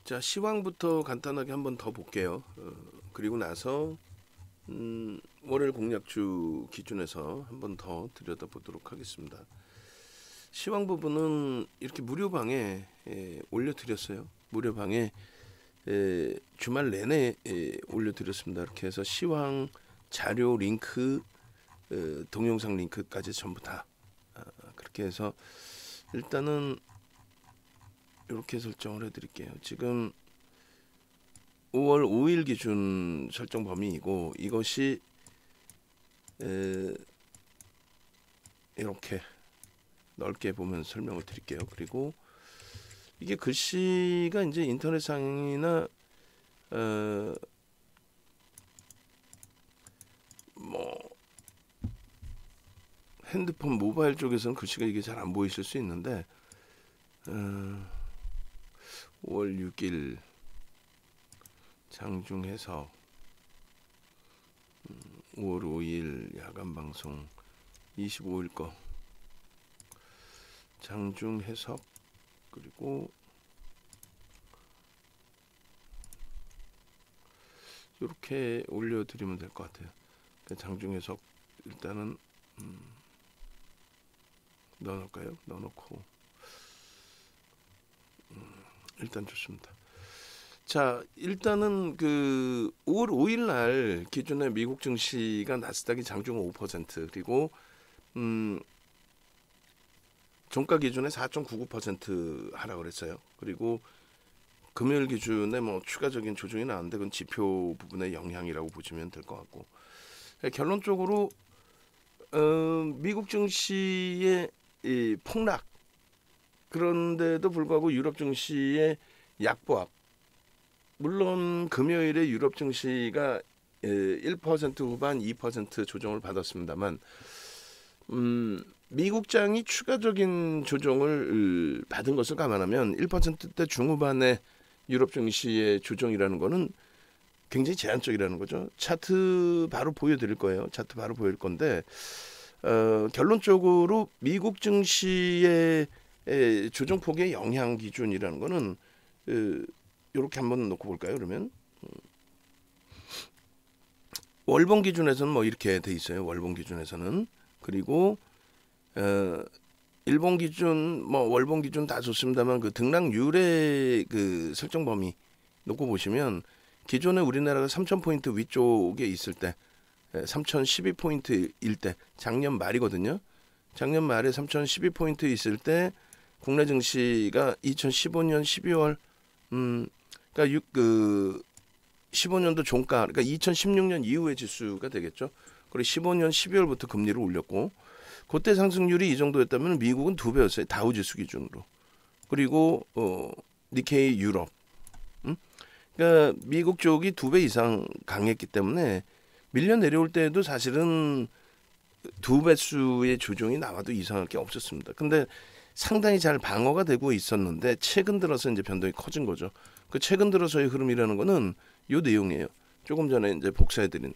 자, 시황부터 간단하게 한번 더 볼게요. 그리고 나서 월요일 공략주 기준에서 한번 더 들여다보도록 하겠습니다. 시황 부분은 이렇게 무료방에 올려드렸어요. 무료방에 주말 내내 올려드렸습니다. 이렇게 해서 시황 자료 링크, 동영상 링크까지 전부 다 그렇게 해서 일단은 이렇게 설정을 해드릴게요. 지금 5월 5일 기준 설정 범위이고 이것이 이렇게 넓게 보면 설명을 드릴게요. 그리고 이게 글씨가 이제 인터넷상이나 뭐 핸드폰 모바일 쪽에서는 글씨가 이게 잘 안 보이실 수 있는데 5월 6일 장중 해석 5월 5일 야간 방송 25일 거 장중 해석 그리고 이렇게 올려드리면 될 것 같아요. 장중 해석 일단은 넣어놓을까요? 넣어놓고 일단 좋습니다. 자, 일단은 그 5월 5일 날 기준의 미국 증시가 나스닥이 장중 5% 그리고 종가 기준에 4.99% 하라고 그랬어요. 그리고 금요일 기준에 뭐 추가적인 조정이 나왔는데 그건 지표 부분의 영향이라고 보시면 될 것 같고 결론적으로 미국 증시의 이 폭락 그런데도 불구하고 유럽 증시의 약보합 물론 금요일에 유럽 증시가 1% 후반 2% 조정을 받았습니다만 미국장이 추가적인 조정을 받은 것을 감안하면 1%대 중후반의 유럽 증시의 조정이라는 것은 굉장히 제한적이라는 거죠. 차트 바로 보여드릴 거예요. 차트 바로 보일 건데 결론적으로 미국 증시의 조정폭의 영향 기준이라는 거는 이렇게 한번 놓고 볼까요? 그러면 월봉 기준에서는 뭐 이렇게 돼 있어요. 월봉 기준에서는 그리고 일본 기준 뭐 월봉 기준 다 좋습니다만 그 등락률의 그 설정 범위 놓고 보시면 기존에 우리나라가 3,000포인트 위쪽에 있을 때 3,012포인트일 때 작년 말이거든요. 작년 말에 3,012포인트 있을 때 국내 증시가 2015년 12월 그러니까 15년도 종가 그러니까 2016년 이후의 지수가 되겠죠. 그리고 15년 12월부터 금리를 올렸고 그때 상승률이 이 정도였다면 미국은 2배였어요. 다우 지수 기준으로. 그리고 니케이 유럽. 그러니까 미국 쪽이 2배 이상 강했기 때문에 밀려 내려올 때에도 사실은 2배수의 조정이 나와도 이상할 게 없었습니다. 근데 상당히 잘 방어가 되고 있었는데 최근 들어서 이제 변동이 커진 거죠. 그 최근 들어서의 흐름이라는 거는 요 내용이에요. 조금 전에 이제 복사해드린.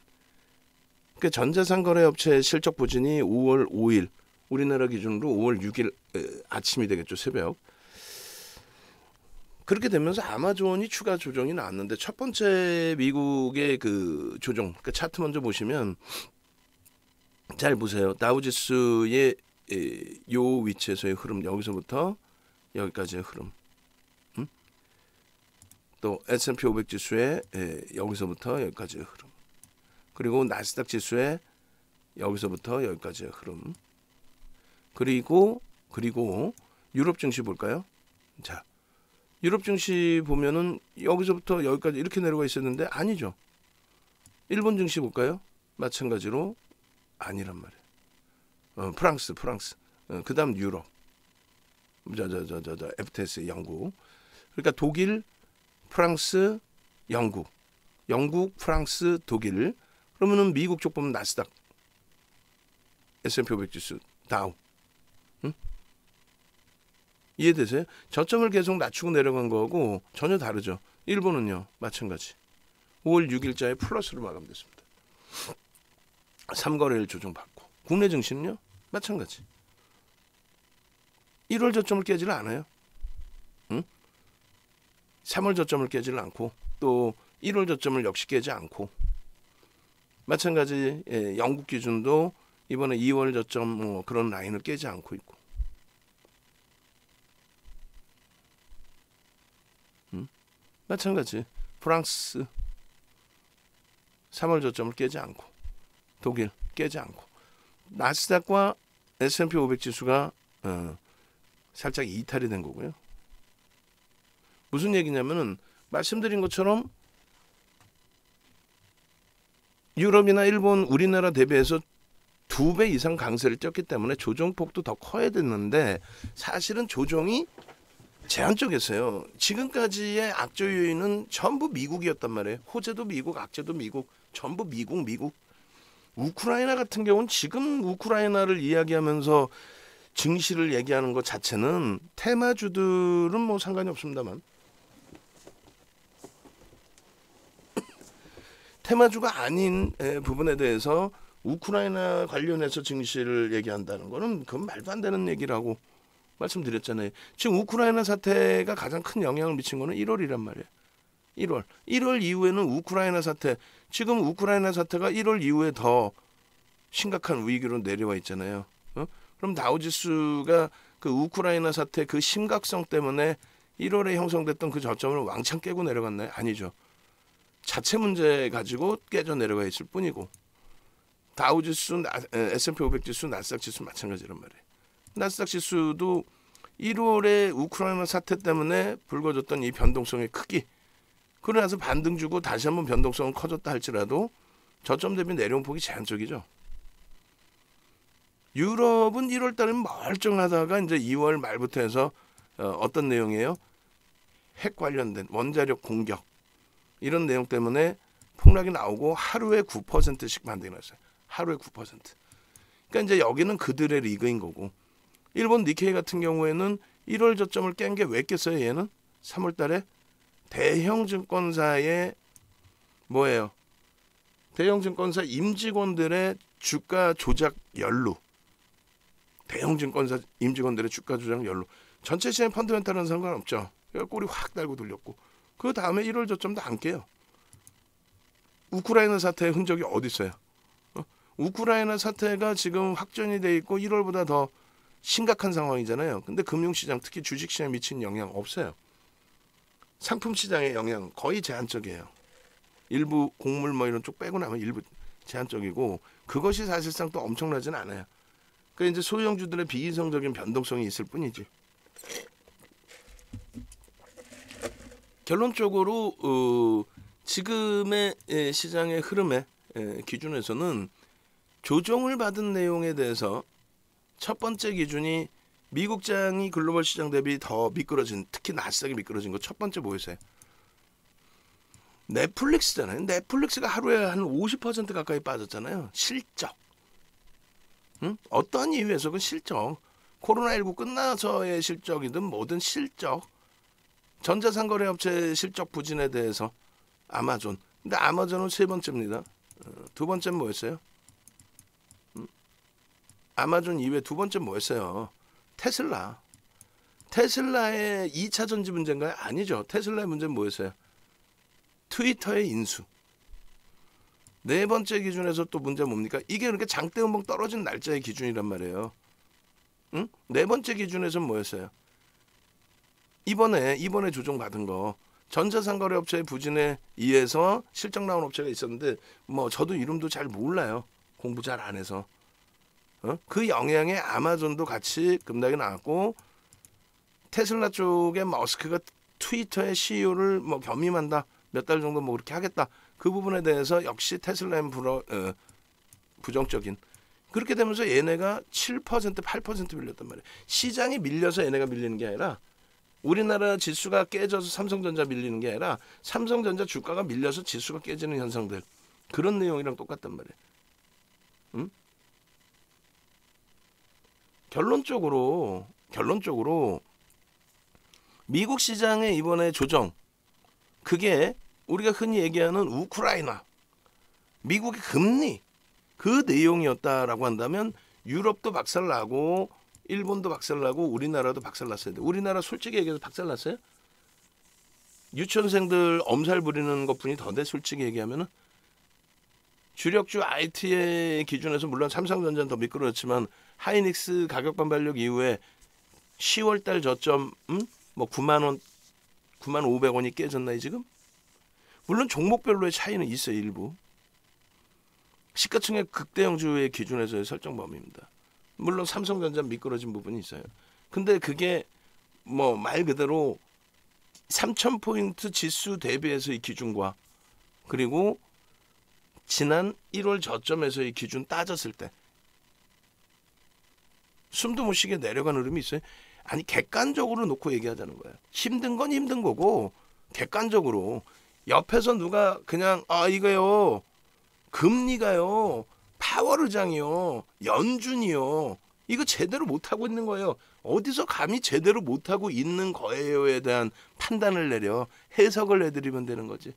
그 전자상거래업체 실적 부진이 5월 5일 우리나라 기준으로 5월 6일 아침이 되겠죠. 새벽. 그렇게 되면서 아마존이 추가 조정이 나왔는데 첫 번째 미국의 그 조정 그 차트 먼저 보시면 잘 보세요. 다우지수의 요 위치에서의 흐름 여기서부터 여기까지의 흐름 또 S&P 500 지수의 여기서부터 여기까지의 흐름 그리고 나스닥 지수의 여기서부터 여기까지의 흐름 그리고 유럽 증시 볼까요? 자, 유럽 증시 보면은 여기서부터 여기까지 이렇게 내려가 있었는데 아니죠. 일본 증시 볼까요? 마찬가지로 아니란 말이에요. 프랑스. 그다음 유럽. FTS 영국. 그러니까 독일, 프랑스, 영국, 프랑스, 독일. 그러면은 미국 쪽 보면 나스닥, S&P 500 지수, 다우. 이해되세요? 저점을 계속 낮추고 내려간 거하고 전혀 다르죠. 일본은요. 마찬가지. 5월 6일자에 플러스로 마감됐습니다. 3거래일 조정받고. 국내 증시는요. 마찬가지. 1월 저점을 깨지를 않아요. 3월 저점을 깨지를 않고 또 1월 저점을 역시 깨지 않고 마찬가지 영국 기준도 이번에 2월 저점 뭐 그런 라인을 깨지 않고 있고 마찬가지 프랑스 3월 저점을 깨지 않고 독일 깨지 않고 나스닥과 S&P 500 지수가 살짝 이탈이 된 거고요. 무슨 얘기냐면은 말씀드린 것처럼 유럽이나 일본, 우리나라 대비해서 2배 이상 강세를 쪘기 때문에 조정폭도 더 커야 됐는데 사실은 조정이 제한적이었어요. 지금까지의 악재 요인은 전부 미국이었단 말이에요. 호재도 미국, 악재도 미국, 전부 미국. 우크라이나 같은 경우는 지금 우크라이나를 이야기하면서 증시를 얘기하는 것 자체는 테마주들은 뭐 상관이 없습니다만 테마주가 아닌 부분에 대해서 우크라이나 관련해서 증시를 얘기한다는 거는 그건 말도 안 되는 얘기라고 말씀드렸잖아요. 지금 우크라이나 사태가 가장 큰 영향을 미친 거는 1월이란 말이에요. 1월 이후에는 우크라이나 사태, 지금 우크라이나 사태가 1월 이후에 더 심각한 위기로 내려와 있잖아요. 그럼 다우지수가 그 우크라이나 사태 그 심각성 때문에 1월에 형성됐던 그 저점을 왕창 깨고 내려갔나요? 아니죠. 자체 문제 가지고 깨져 내려가 있을 뿐이고 다우지수, S&P 500 지수, 나스닥 지수 마찬가지란 말이에요. 나스닥 지수도 1월에 우크라이나 사태 때문에 불거졌던 이 변동성의 크기, 그러고 나서 반등 주고 다시 한번 변동성은 커졌다 할지라도 저점 대비 내려온 폭이 제한적이죠. 유럽은 1월 달에 멀쩡하다가 이제 2월 말부터 해서 어떤 내용이에요? 핵 관련된 원자력 공격 이런 내용 때문에 폭락이 나오고 하루에 9%씩 반등이 났어요. 하루에 9%. 그러니까 이제 여기는 그들의 리그인 거고 일본 니케이 같은 경우에는 1월 저점을 깬 게 왜 깼어요? 얘는 3월 달에 대형 증권사의 뭐예요? 대형 증권사 임직원들의 주가 조작 연루. 대형 증권사 임직원들의 주가 조작 연루. 전체 시장 펀드멘탈은 상관없죠. 꼬리 확 달고 돌렸고. 그 다음에 1월 저점도 안 깨요. 우크라이나 사태의 흔적이 어디 있어요? 우크라이나 사태가 지금 확전이 돼 있고 1월보다 더 심각한 상황이잖아요. 근데 금융시장 특히 주식시장에 미친 영향 없어요. 상품시장의 영향 거의 제한적이에요. 일부 곡물 뭐 이런 쪽 빼고 나면 일부 제한적이고 그것이 사실상 또 엄청나진 않아요. 그러니까 이제 소형주들의 비이성적인 변동성이 있을 뿐이지. 결론적으로 지금의 시장의 흐름의 기준에서는 조정을 받은 내용에 대해서 첫 번째 기준이 미국장이 글로벌 시장 대비 더 미끄러진, 특히 나스닥이 미끄러진 거 첫 번째 뭐였어요? 넷플릭스잖아요. 넷플릭스가 하루에 한 50% 가까이 빠졌잖아요. 실적. 응? 어떤 이유에서 그 실적. 코로나19 끝나서의 실적이든 뭐든 실적. 전자상거래업체 실적 부진에 대해서 아마존. 근데 아마존은 세 번째입니다. 두 번째는 뭐였어요? 아마존 이외에 두 번째 뭐였어요? 테슬라. 테슬라의 2차 전지 문제인가요? 아니죠. 테슬라의 문제는 뭐였어요? 트위터의 인수. 네 번째 기준에서 또 문제가 뭡니까? 이게 그렇게 장대 음봉 떨어진 날짜의 기준이란 말이에요. 응? 네 번째 기준에서는 뭐였어요? 이번에 조정받은 거. 전자상거래업체의 부진에 의해서 실적 나온 업체가 있었는데 뭐 저도 이름도 잘 몰라요. 공부 잘 안 해서. 그 영향에 아마존도 같이 급락이 나왔고 테슬라 쪽에 머스크가 트위터의 CEO를 뭐 겸임한다. 몇 달 정도 뭐 그렇게 하겠다. 그 부분에 대해서 역시 테슬라는 부정적인. 그렇게 되면서 얘네가 7%, 8% 밀렸단 말이에요. 시장이 밀려서 얘네가 밀리는 게 아니라 우리나라 지수가 깨져서 삼성전자 밀리는 게 아니라 삼성전자 주가가 밀려서 지수가 깨지는 현상들. 그런 내용이랑 똑같단 말이에요. 응? 결론적으로 미국 시장의 이번에 조정 그게 우리가 흔히 얘기하는 우크라이나 미국의 금리 그 내용이었다라고 한다면 유럽도 박살나고 일본도 박살나고 우리나라도 박살났어야 돼. 우리나라 솔직히 얘기해서 박살났어요? 유치원생들 엄살 부리는 것뿐이 더돼. 솔직히 얘기하면은 주력주 IT의 기준에서 물론 삼성전자는 더 미끄러졌지만 하이닉스 가격 반발력 이후에 10월달 저점 뭐 9만 원, 9만 500원이 깨졌나요 지금? 물론 종목별로의 차이는 있어요. 일부 시가총액 극대형주의 기준에서의 설정 범위입니다. 물론 삼성전자 미끄러진 부분이 있어요. 근데 그게 뭐 말 그대로 3,000포인트 지수 대비해서의 기준과 그리고 지난 1월 저점에서의 기준 따졌을 때 숨도 못 쉬게 내려간 흐름이 있어요. 아니 객관적으로 놓고 얘기하자는 거예요. 힘든 건 힘든 거고 객관적으로 옆에서 누가 그냥 이거요 금리가요 파월의장이요 연준이요 이거 제대로 못하고 있는 거예요. 어디서 감히 제대로 못하고 있는 거예요에 대한 판단을 내려 해석을 해드리면 되는 거지.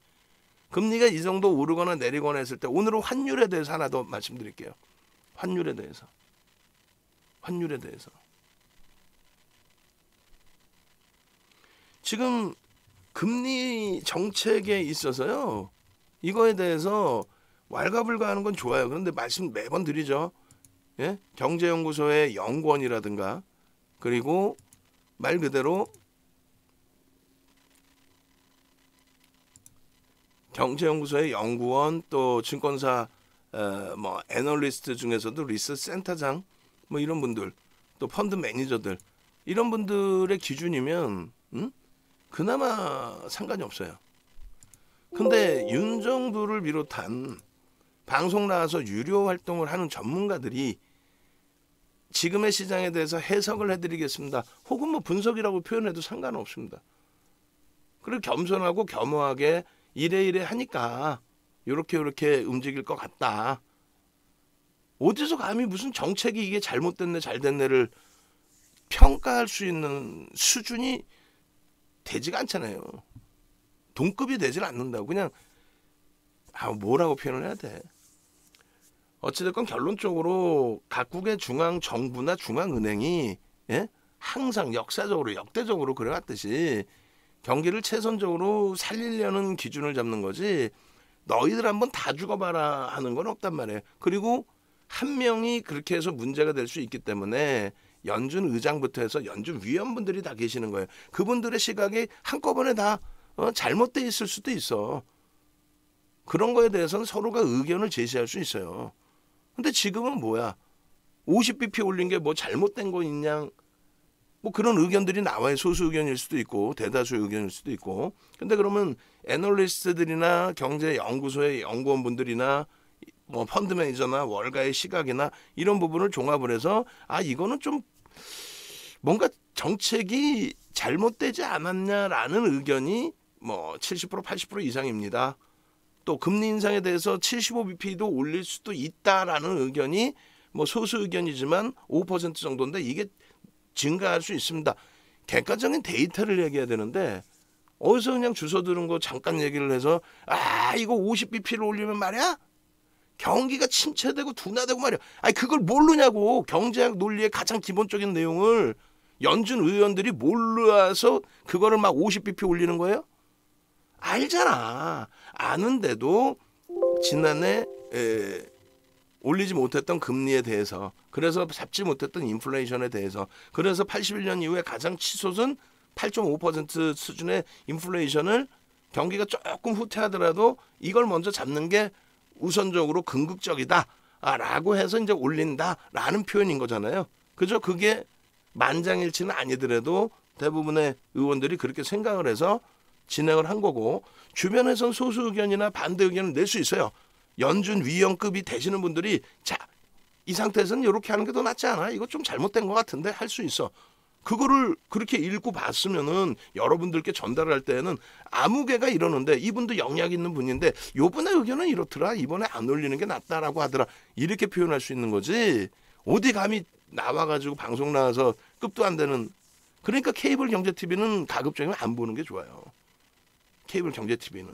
금리가 이 정도 오르거나 내리거나 했을 때 오늘은 환율에 대해서 하나 더 말씀드릴게요. 환율에 대해서 지금 금리 정책에 있어서요 이거에 대해서 왈가불가하는 건 좋아요. 그런데 말씀 매번 드리죠. 예? 경제연구소의 연구원이라든가 그리고 말 그대로 경제연구소의 연구원 또 증권사 뭐 애널리스트 중에서도 리서치 센터장 뭐 이런 분들 또 펀드 매니저들 이런 분들의 기준이면 그나마 상관이 없어요. 근데 윤정두를 비롯한 방송 나와서 유료 활동을 하는 전문가들이 지금의 시장에 대해서 해석을 해드리겠습니다. 혹은 뭐 분석이라고 표현해도 상관은 없습니다. 그리고 겸손하고 겸허하게 이래 하니까 요렇게 움직일 것 같다. 어디서 감히 무슨 정책이 이게 잘못됐네 잘됐네를 평가할 수 있는 수준이 되지가 않잖아요. 동급이 되질 않는다고. 그냥 뭐라고 표현을 해야 돼. 어찌됐건 결론적으로 각국의 중앙정부나 중앙은행이 항상 역사적으로 역대적으로 그래왔듯이 경기를 최선적으로 살리려는 기준을 잡는 거지 너희들 한번 다 죽어봐라 하는 건 없단 말이에요. 그리고 한 명이 그렇게 해서 문제가 될 수 있기 때문에 연준 의장부터 해서 연준 위원분들이 다 계시는 거예요. 그분들의 시각이 한꺼번에 다 잘못돼 있을 수도 있어. 그런 거에 대해서는 서로가 의견을 제시할 수 있어요. 근데 지금은 뭐야? 50bp 올린 게 뭐 잘못된 거 있냐? 뭐 그런 의견들이 나와요. 소수 의견일 수도 있고 대다수 의견일 수도 있고. 근데 그러면 애널리스트들이나 경제연구소의 연구원분들이나 뭐 펀드 매니저나 월가의 시각이나 이런 부분을 종합을 해서 이거는 좀 뭔가 정책이 잘못되지 않았냐라는 의견이 뭐 70% 80% 이상입니다. 또 금리 인상에 대해서 75bp도 올릴 수도 있다라는 의견이 뭐 소수 의견이지만 5% 정도인데 이게 증가할 수 있습니다. 객관적인 데이터를 얘기해야 되는데 어디서 그냥 주워 들은 거 잠깐 얘기를 해서 이거 50bp를 올리면 말이야 경기가 침체되고 둔화되고 말이야. 그걸 모르냐고. 경제학 논리의 가장 기본적인 내용을 연준 의원들이 몰라서 그거를 막 50bp 올리는 거예요? 알잖아. 아는데도 지난해 올리지 못했던 금리에 대해서 그래서 잡지 못했던 인플레이션에 대해서 그래서 81년 이후에 가장 치솟은 8.5% 수준의 인플레이션을 경기가 조금 후퇴하더라도 이걸 먼저 잡는 게 우선적으로 궁극적이다라고 해서 이제 올린다라는 표현인 거잖아요. 그죠? 그게 만장일치는 아니더라도 대부분의 의원들이 그렇게 생각을 해서 진행을 한 거고 주변에선 소수 의견이나 반대 의견을 낼 수 있어요. 연준 위원급이 되시는 분들이 이 상태에서는 이렇게 하는 게 더 낫지 않아? 이거 좀 잘못된 것 같은데 할 수 있어. 그거를 그렇게 읽고 봤으면은 여러분들께 전달할 때에는 아무개가 이러는데 이분도 영향 있는 분인데 요번에 의견은 이렇더라. 이번에 안 올리는 게 낫다라고 하더라. 이렇게 표현할 수 있는 거지. 어디 감히 나와가지고 방송 나와서 급도 안 되는. 그러니까 케이블 경제 TV는 가급적이면 안 보는 게 좋아요. 케이블 경제 TV는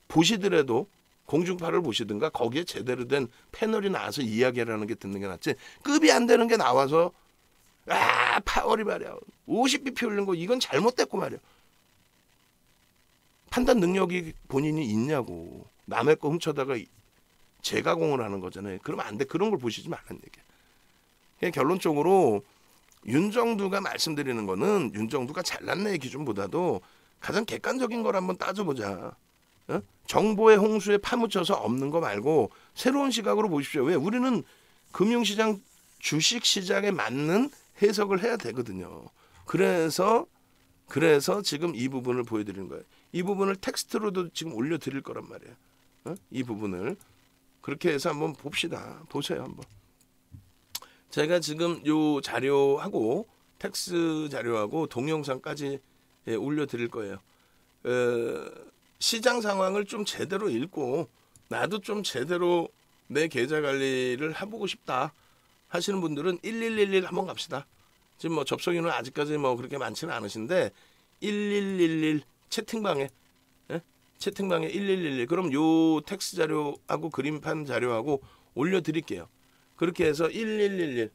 보시더라도 공중파를 보시든가 거기에 제대로 된 패널이 나와서 이야기하라는 게 듣는 게 낫지. 급이 안 되는 게 나와서 파월이 말이야 50bp 올린 거 이건 잘못됐고 말이야. 판단 능력이 본인이 있냐고. 남의 거 훔쳐다가 재가공을 하는 거잖아요. 그러면 안 돼. 그런 걸 보시지 말라는 얘기야. 그냥 결론적으로 윤정두가 말씀드리는 거는 윤정두가 잘났네의 기준보다도 가장 객관적인 걸 한번 따져보자. 어? 정보의 홍수에 파묻혀서 없는 거 말고 새로운 시각으로 보십시오. 왜? 우리는 금융시장, 주식시장에 맞는 해석을 해야 되거든요. 그래서 지금 이 부분을 보여드리는 거예요. 이 부분을 텍스트로도 지금 올려드릴 거란 말이에요. 어? 이 부분을 그렇게 해서 한번 봅시다. 보세요 한번. 제가 지금 요 자료하고 텍스 자료하고 동영상까지 올려드릴 거예요. 시장 상황을 좀 제대로 읽고 나도 좀 제대로 내 계좌 관리를 해보고 싶다 하시는 분들은 1111 한번 갑시다. 지금 뭐 접속인은 아직까지 뭐 그렇게 많지는 않으신데 1111 채팅방에 채팅방에 1111 그럼 요 텍스 자료하고 그림판 자료하고 올려드릴게요. 그렇게 해서 1111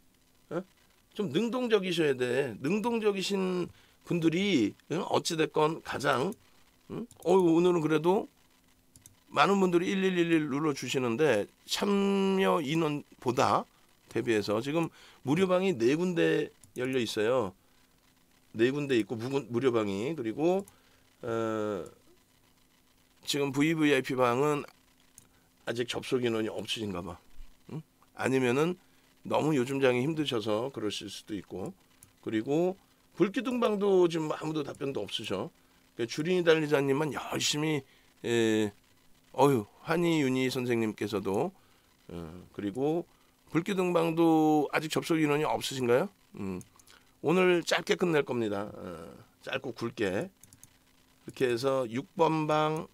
좀 능동적이셔야 돼. 능동적이신 분들이 어찌됐건 가장 오늘은 그래도 많은 분들이 1111 눌러주시는데 참여 인원보다 대비해서 지금 무료방이 4군데 열려 있어요. 4군데 있고 무료방이. 그리고 지금 VVIP 방은 아직 접속 인원이 없으신가 봐. 아니면은 너무 요즘 장이 힘드셔서 그러실 수도 있고. 그리고 불기둥방도 지금 아무도 답변도 없으셔. 그러니까 주린이 달리자님만 열심히 한이윤희 선생님께서도 그리고 불기둥방도 아직 접속 인원이 없으신가요? 오늘 짧게 끝낼 겁니다. 짧고 굵게. 이렇게 해서 6번 방,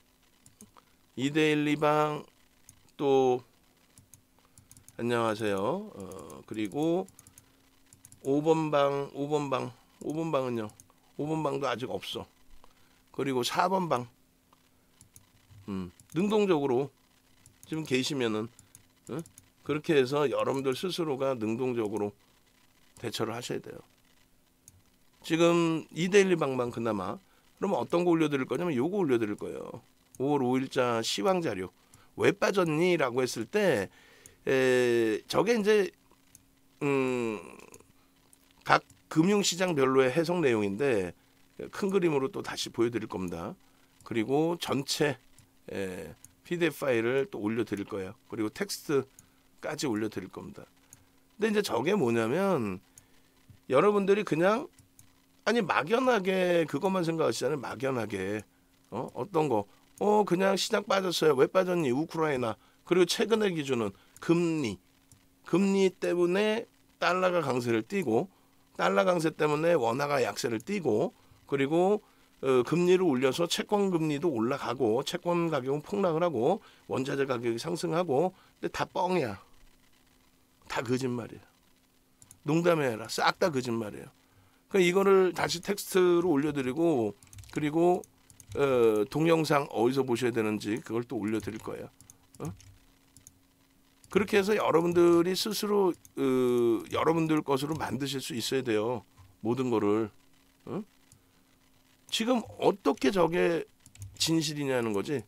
2대1, 2방 또 안녕하세요. 그리고 5번 방은요. 5번 방도 아직 없어. 그리고 4번 방 능동적으로 지금 계시면은 그렇게 해서 여러분들 스스로가 능동적으로 대처를 하셔야 돼요. 지금 2대1, 2방만 그나마 그러면 어떤 거 올려드릴 거냐면 요거 올려드릴 거예요. 5월 5일자 시황 자료. 왜 빠졌니? 라고 했을 때 저게 이제 각 금융시장별로의 해석 내용인데 큰 그림으로 또 다시 보여드릴 겁니다. 그리고 전체 PDF 파일을 또 올려드릴 거예요. 그리고 텍스트까지 올려드릴 겁니다. 근데 이제 저게 뭐냐면 여러분들이 그냥 막연하게 그것만 생각하시잖아요. 막연하게 어떤 거 그냥 시장 빠졌어요. 왜 빠졌니? 우크라이나. 그리고 최근의 기준은 금리 때문에 달러가 강세를 띠고 달러 강세 때문에 원화가 약세를 띠고 그리고 금리를 올려서 채권 금리도 올라가고 채권 가격은 폭락을 하고 원자재 가격이 상승하고 근데 다 뻥이야. 다 거짓말이에요. 농담해라. 싹 다 거짓말이에요. 그러니까 이거를 다시 텍스트로 올려드리고 그리고 동영상 어디서 보셔야 되는지 그걸 또 올려드릴 거예요. 그렇게 해서 여러분들이 스스로 여러분들 것으로 만드실 수 있어야 돼요. 모든 거를. 지금 어떻게 저게 진실이냐는 거지.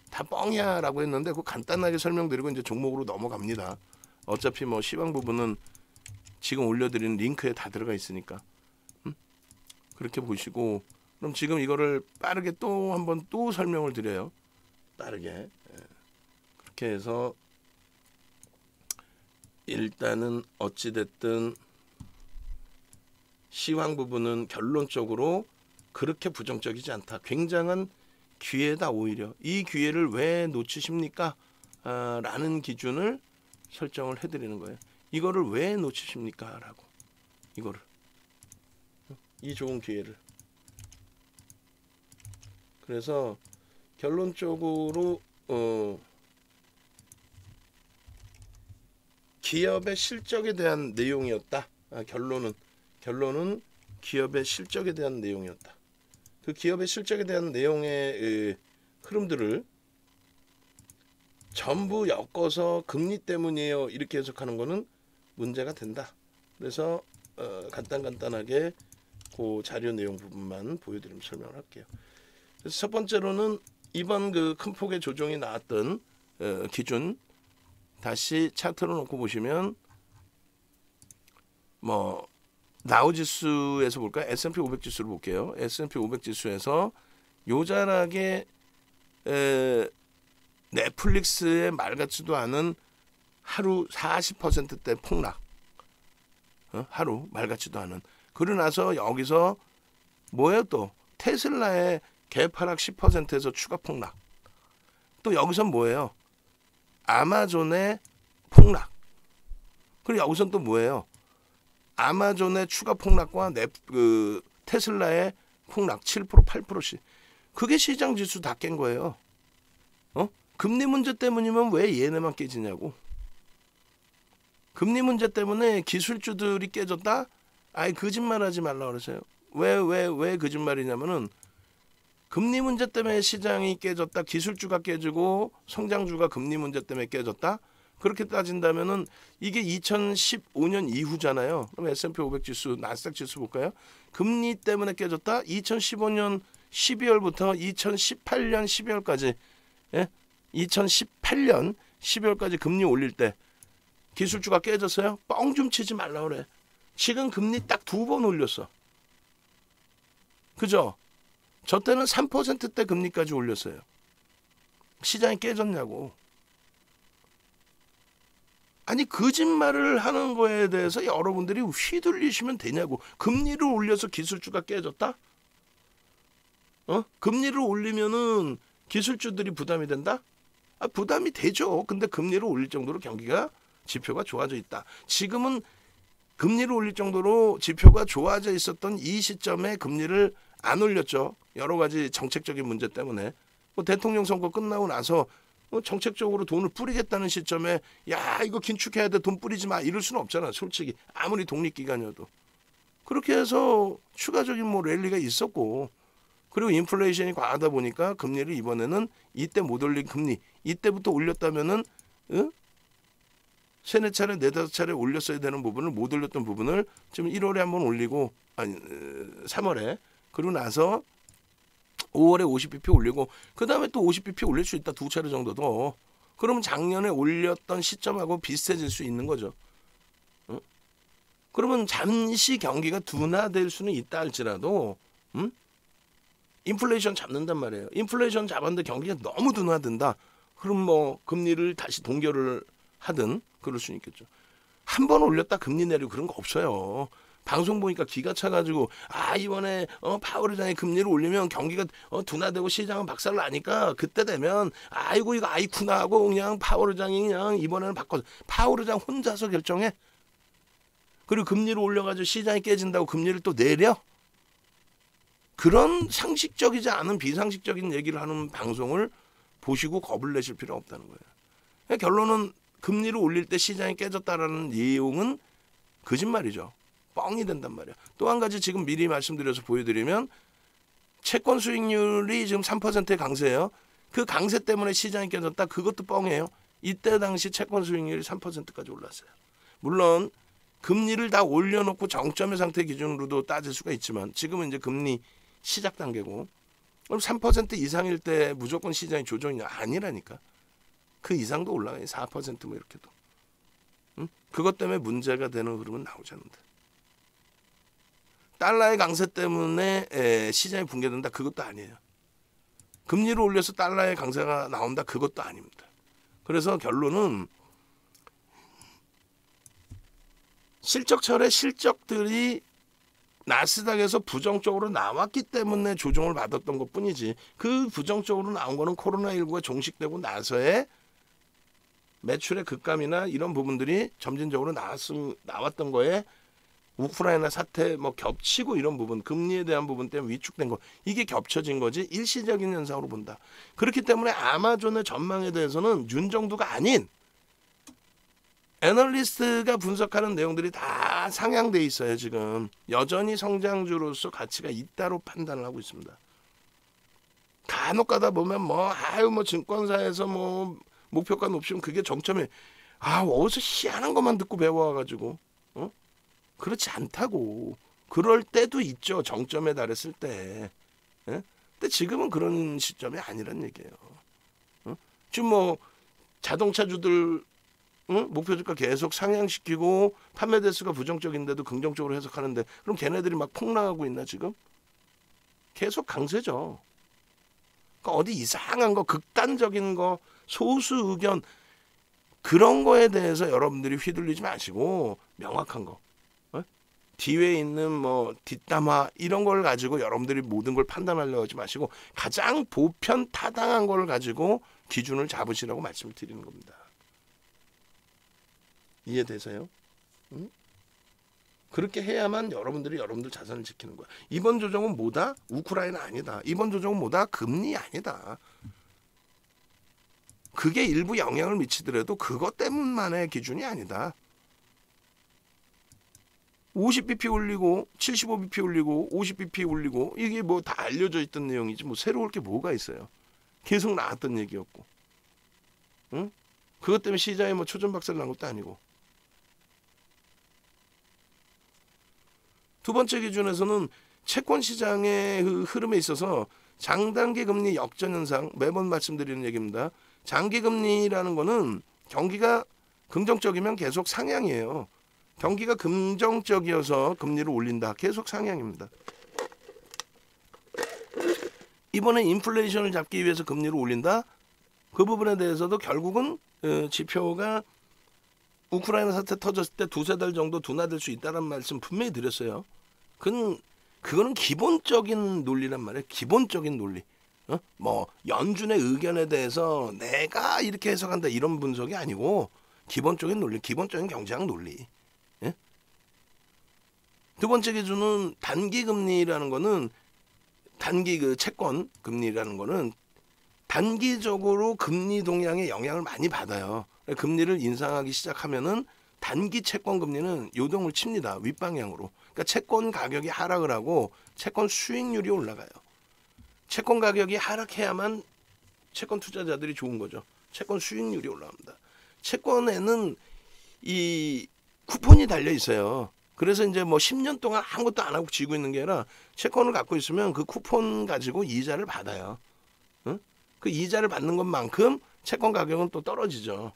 다 뻥이야 라고 했는데 그거 간단하게 설명드리고 이제 종목으로 넘어갑니다. 어차피 뭐 시황 부분은 지금 올려드리는 링크에 다 들어가 있으니까. 그렇게 보시고 그럼 지금 이거를 빠르게 또 한번 또 설명을 드려요. 빠르게. 그렇게 해서 일단은 어찌됐든 시황 부분은 결론적으로 그렇게 부정적이지 않다. 굉장한 기회다. 오히려 이 기회를 왜 놓치십니까? 라는 기준을 설정을 해드리는 거예요. 이거를 왜 놓치십니까? 라고. 이거를. 이 좋은 기회를. 그래서 결론적으로 기업의 실적에 대한 내용이었다. 결론은 기업의 실적에 대한 내용이었다. 그 기업의 실적에 대한 내용의 흐름들을 전부 엮어서 금리 때문이에요. 이렇게 해석하는 거는 문제가 된다. 그래서 간단하게 그 자료 내용 부분만 보여드리면 설명을 할게요. 그래서 첫 번째로는 이번 그 큰 폭의 조정이 나왔던 기준 다시 차트로 놓고 보시면 뭐 다우 지수에서 볼까요? S&P 500 지수로 볼게요. S&P 500 지수에서 요자락에 넷플릭스의 말 같지도 않은 하루 40%대 폭락. 하루 말 같지도 않은. 그러고 나서 여기서 뭐예요 또? 테슬라의 개파락 10%에서 추가 폭락. 또 여기서 뭐예요? 아마존의 폭락. 그리고 여기서 또 뭐예요? 아마존의 추가 폭락과 테슬라의 폭락 7% 8%씩. 그게 시장 지수 다 깬 거예요. 금리 문제 때문이면 왜 얘네만 깨지냐고. 금리 문제 때문에 기술주들이 깨졌다? 아이 거짓말하지 말라 그러세요. 왜 거짓말이냐면은 금리 문제 때문에 시장이 깨졌다. 기술주가 깨지고 성장주가 금리 문제 때문에 깨졌다. 그렇게 따진다면은 이게 2015년 이후잖아요. 그럼 S&P 500 지수, 나스닥 지수 볼까요? 금리 때문에 깨졌다. 2015년 12월부터 2018년 12월까지, 예? 2018년 12월까지 금리 올릴 때 기술주가 깨졌어요? 뻥 좀 치지 말라 그래. 지금 금리 딱 2번 올렸어. 그죠? 저 때는 3%대 금리까지 올렸어요. 시장이 깨졌냐고. 아니 거짓말을 하는 거에 대해서 여러분들이 휘둘리시면 되냐고. 금리를 올려서 기술주가 깨졌다? 금리를 올리면은 기술주들이 부담이 된다? 부담이 되죠. 근데 금리를 올릴 정도로 경기가 지표가 좋아져 있다. 지금은 금리를 올릴 정도로 지표가 좋아져 있었던 이 시점에 금리를 안 올렸죠. 여러 가지 정책적인 문제 때문에. 대통령 선거 끝나고 나서 정책적으로 돈을 뿌리겠다는 시점에 야 이거 긴축해야 돼 돈 뿌리지 마 이럴 수는 없잖아. 솔직히 아무리 독립기관이어도. 그렇게 해서 추가적인 뭐 랠리가 있었고 그리고 인플레이션이 과하다 보니까 금리를 이번에는 이때 못 올린 금리 이때부터 올렸다면은 세네 차례 네다섯 차례 올렸어야 되는 부분을 못 올렸던 부분을 지금 1월에 한번 올리고 아니 3월에 그러고 나서 5월에 50bp 올리고 그 다음에 또 50bp 올릴 수 있다. 2차례 정도 더. 그러면 작년에 올렸던 시점하고 비슷해질 수 있는 거죠. 그러면 잠시 경기가 둔화될 수는 있다 할지라도 인플레이션 잡는단 말이에요. 인플레이션 잡았는데 경기가 너무 둔화된다. 그럼 뭐 금리를 다시 동결을 하든 그럴 수는 있겠죠. 한 번 올렸다 금리 내리고 그런 거 없어요. 방송 보니까 기가 차가지고 이번에 파월 의장이 금리를 올리면 경기가 둔화되고 시장은 박살 나니까 그때 되면 아이고 이거 아이쿠나 하고 그냥 파월 의장이 그냥 이번에는 바꿔서 파월 의장 혼자서 결정해. 그리고 금리를 올려가지고 시장이 깨진다고 금리를 또 내려. 그런 상식적이지 않은 비상식적인 얘기를 하는 방송을 보시고 겁을 내실 필요 없다는 거예요. 결론은 금리를 올릴 때 시장이 깨졌다라는 내용은 거짓말이죠. 뻥이 된단 말이야. 또 한 가지 지금 미리 말씀드려서 보여드리면 채권 수익률이 지금 3%의 강세예요. 그 강세 때문에 시장이 깨졌다. 그것도 뻥이에요. 이때 당시 채권 수익률이 3%까지 올랐어요. 물론 금리를 다 올려놓고 정점의 상태 기준으로도 따질 수가 있지만 지금은 이제 금리 시작 단계고 그럼 3% 이상일 때 무조건 시장이 조정이 아니라니까. 그 이상도 올라가요. 4% 이렇게도. 그것 때문에 문제가 되는 흐름은 나오지 않는다. 달러의 강세 때문에 시장이 붕괴된다. 그것도 아니에요. 금리를 올려서 달러의 강세가 나온다. 그것도 아닙니다. 그래서 결론은 실적철에 실적들이 나스닥에서 부정적으로 나왔기 때문에 조정을 받았던 것뿐이지 그 부정적으로 나온 거는 코로나19가 종식되고 나서의 매출의 급감이나 이런 부분들이 점진적으로 나왔던 거에 우크라이나 사태 뭐 겹치고 이런 부분 금리에 대한 부분 때문에 위축된 거 이게 겹쳐진 거지 일시적인 현상으로 본다. 그렇기 때문에 아마존의 전망에 대해서는 윤정도가 아닌 애널리스트가 분석하는 내용들이 다 상향돼 있어요. 지금 여전히 성장주로서 가치가 있다로 판단을 하고 있습니다. 간혹 가다 보면 뭐 증권사에서 뭐 목표가 높으면 그게 정점에 어디서 희한한 것만 듣고 배워와가지고 그렇지 않다고. 그럴 때도 있죠. 정점에 달했을 때. 예? 근데 지금은 그런 시점이 아니란 얘기예요. 지금 뭐 자동차주들 목표 주가 계속 상향시키고 판매 대수가 부정적인데도 긍정적으로 해석하는데 그럼 걔네들이 막 폭락하고 있나 지금? 계속 강세죠. 그러니까 어디 이상한 거, 극단적인 거, 소수 의견 그런 거에 대해서 여러분들이 휘둘리지 마시고 명확한 거. 뒤에 있는 뭐 뒷담화 이런 걸 가지고 여러분들이 모든 걸 판단하려고 하지 마시고 가장 보편 타당한 걸 가지고 기준을 잡으시라고 말씀을 드리는 겁니다. 이해되세요? 응? 그렇게 해야만 여러분들이 여러분들 자산을 지키는 거야. 이번 조정은 뭐다? 우크라이나 아니다. 이번 조정은 뭐다? 금리 아니다. 그게 일부 영향을 미치더라도 그것 때문만의 기준이 아니다. 50bp 올리고 75bp 올리고 50bp 올리고 이게 뭐 다 알려져 있던 내용이지 뭐 새로울 게 뭐가 있어요. 계속 나왔던 얘기였고. 응? 그것 때문에 시장에 뭐 초전박살 난 것도 아니고. 두 번째 기준에서는 채권 시장의 흐름에 있어서 장단기 금리 역전 현상, 매번 말씀드리는 얘기입니다. 장기 금리라는 거는 경기가 긍정적이면 계속 상향이에요. 경기가 긍정적이어서 금리를 올린다. 계속 상향입니다. 이번에 인플레이션을 잡기 위해서 금리를 올린다. 그 부분에 대해서도 결국은 지표가 우크라이나 사태 터졌을 때 두세 달 정도 둔화될 수 있다는 말씀 분명히 드렸어요. 그거는 기본적인 논리란 말이에요. 기본적인 논리. 뭐 연준의 의견에 대해서 내가 이렇게 해석한다 이런 분석이 아니고 기본적인 논리, 기본적인 경제학 논리. 예? 두 번째 기준은 단기 금리라는 거는 단기 그 채권 금리라는 거는 단기적으로 금리 동향에 영향을 많이 받아요. 금리를 인상하기 시작하면은 단기 채권 금리는 요동을 칩니다. 윗방향으로. 그러니까 채권 가격이 하락을 하고 채권 수익률이 올라가요. 채권 가격이 하락해야만 채권 투자자들이 좋은 거죠. 채권 수익률이 올라갑니다. 채권에는 이 쿠폰이 달려 있어요. 그래서 이제 뭐 10년 동안 아무것도 안 하고 쥐고 있는 게 아니라 채권을 갖고 있으면 그 쿠폰 가지고 이자를 받아요. 응? 그 이자를 받는 것만큼 채권 가격은 또 떨어지죠.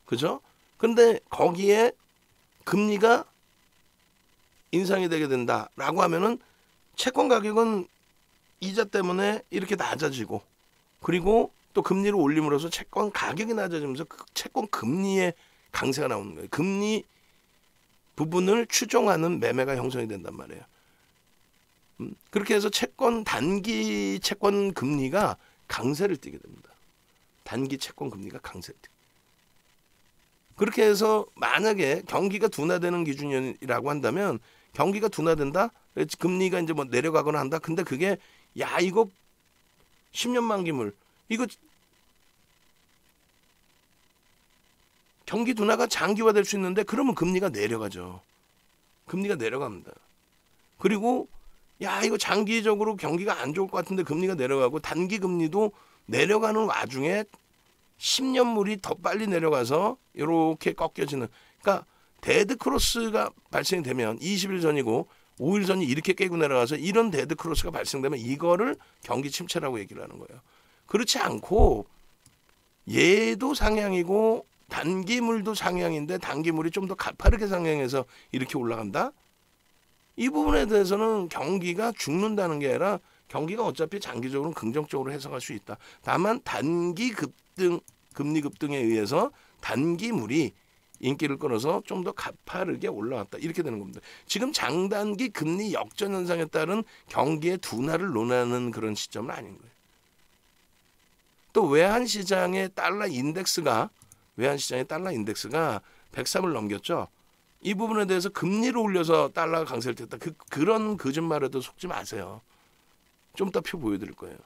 그죠? 근데 거기에 금리가 인상이 되게 된다라고 하면은 채권 가격은 이자 때문에 이렇게 낮아지고 그리고 또 금리를 올림으로써 채권 가격이 낮아지면서 그 채권 금리의 강세가 나오는 거예요. 금리 부분을 추종하는 매매가 형성이 된단 말이에요. 그렇게 해서 단기 채권 금리가 강세를 띠게 됩니다. 단기 채권 금리가 강세를 띠게. 그렇게 해서 만약에 경기가 둔화되는 기준이라고 한다면 경기가 둔화된다? 금리가 이제 뭐 내려가거나 한다? 근데 그게 야 이거 10년 만기물 이거 경기 둔화가 장기화될 수 있는데 그러면 금리가 내려가죠. 금리가 내려갑니다. 그리고 야 이거 장기적으로 경기가 안 좋을 것 같은데 금리가 내려가고 단기 금리도 내려가는 와중에 10년물이 더 빨리 내려가서 이렇게 꺾여지는 그러니까 데드 크로스가 발생이 되면 20일 전이고 5일 전이 이렇게 깨고 내려가서 이런 데드 크로스가 발생되면 이거를 경기 침체라고 얘기를 하는 거예요. 그렇지 않고 얘도 상향이고 단기물도 상향인데 단기물이 좀 더 가파르게 상향해서 이렇게 올라간다? 이 부분에 대해서는 경기가 죽는다는 게 아니라 경기가 어차피 장기적으로는 긍정적으로 해석할 수 있다. 다만 단기 급등, 금리 급등에 의해서 단기물이 인기를 끌어서 좀 더 가파르게 올라왔다. 이렇게 되는 겁니다. 지금 장단기 금리 역전 현상에 따른 경기의 둔화를 논하는 그런 시점은 아닌 거예요. 또 외환시장의 달러 인덱스가 103을 넘겼죠. 이 부분에 대해서 금리를 올려서 달러가 강세를 탔다. 그런 거짓말에도 속지 마세요. 좀 이따 표 보여드릴 거예요.